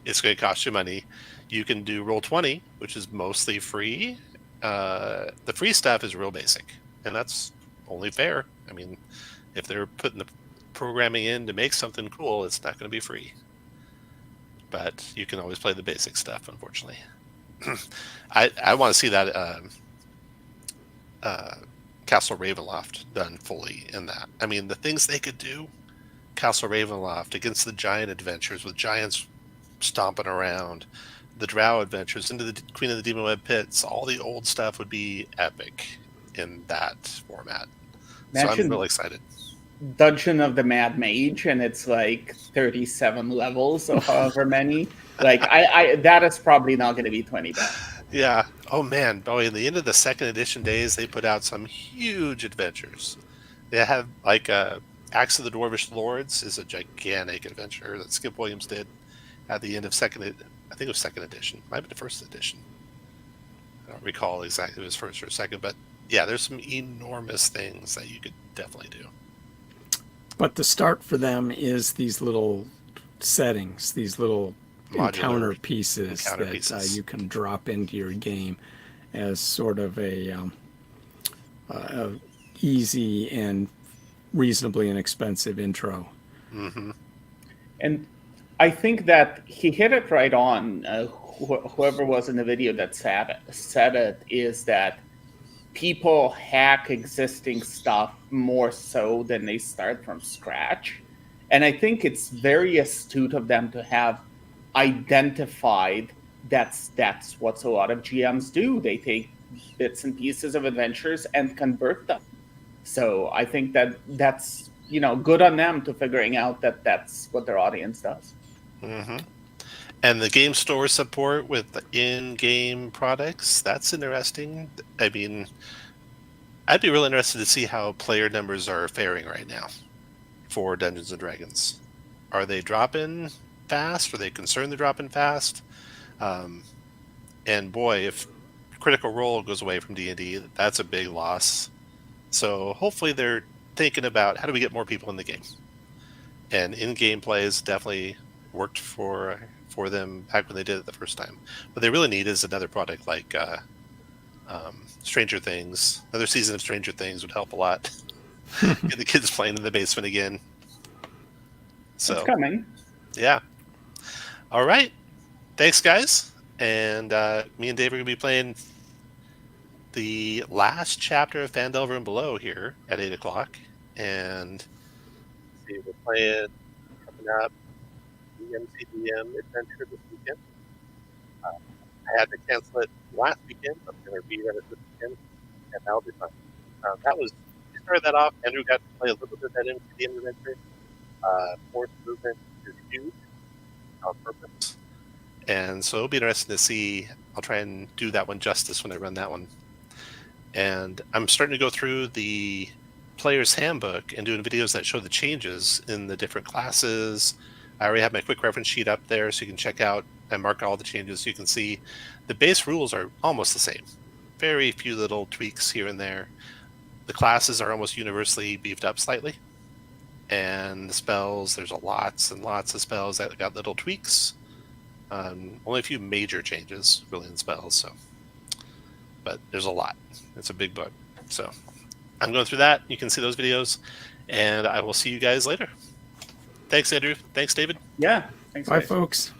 Speaker 1: It's going to cost you money. You can do Roll20, which is mostly free. The free stuff is real basic, and that's only fair. I mean, if they're putting the programming in to make something cool, it's not going to be free. But you can always play the basic stuff, unfortunately. I want to see that Castle Ravenloft done fully in that. I mean, the things they could do, Castle Ravenloft against the giant adventures with giants stomping around, the Drow adventures into the Queen of the Demon Web Pits, all the old stuff would be epic in that format. So I'm really excited.
Speaker 7: Dungeon of the Mad Mage, and it's like 37 levels or however many. Like I that is probably not going to be $20.
Speaker 1: Yeah. Oh man, boy, in the end of the second edition days, they put out some huge adventures. They have like Axe of the Dwarvish Lords is a gigantic adventure that Skip Williams did at the end of second edition. Might be the first edition. I don't recall exactly if it was first or second, but yeah, there's some enormous things that you could definitely do.
Speaker 2: But the start for them is these little settings, these little encounter pieces that you can drop into your game as sort of a easy and reasonably inexpensive intro.
Speaker 1: Mm-hmm.
Speaker 7: And I think that he hit it right on. Whoever was in the video that said it is that people hack existing stuff more so than they start from scratch. And I think it's very astute of them to have identified that's what a lot of GMs do. They take bits and pieces of adventures and convert them. So I think that's good on them to figuring out that that's what their audience does.
Speaker 1: Mm-hmm. And the game store support with the in-game products, that's interesting. I mean, I'd be really interested to see how player numbers are faring right now for Dungeons & Dragons. Are they dropping fast? Are they concerned they're dropping fast? And boy, if Critical Role goes away from D&D, that's a big loss. So hopefully they're thinking about how do we get more people in the game. And in-game plays definitely worked for them back when they did it the first time. What they really need is another product like Stranger Things. Another season of Stranger Things would help a lot. Get the kids playing in the basement again. So
Speaker 7: it's coming.
Speaker 1: Yeah. All right. Thanks, guys. And me and Dave are going to be playing the last chapter of Phandelver and Below here at 8 o'clock. And see, we're playing coming up the MCDM adventure this weekend. I had to cancel it last weekend. I'm going to rerun it this weekend, and that'll be fun. We started that off. Andrew got to play a little bit of that MCDM adventure. Force movement is huge. on purpose. And so it'll be interesting to see. I'll try and do that one justice when I run that one. And I'm starting to go through the player's handbook and doing videos that show the changes in the different classes. I already have my quick reference sheet up there, so you can check out and mark all the changes. So you can see the base rules are almost the same. Very few little tweaks here and there. The classes are almost universally beefed up slightly. And the spells, there's lots and lots of spells that got little tweaks. Only a few major changes, really, in spells. So, but there's a lot. It's a big book. So I'm going through that. You can see those videos. And I will see you guys later. Thanks, Andrew. Thanks, David.
Speaker 7: Yeah. Thanks,
Speaker 2: Bye,
Speaker 7: guys.
Speaker 2: folks.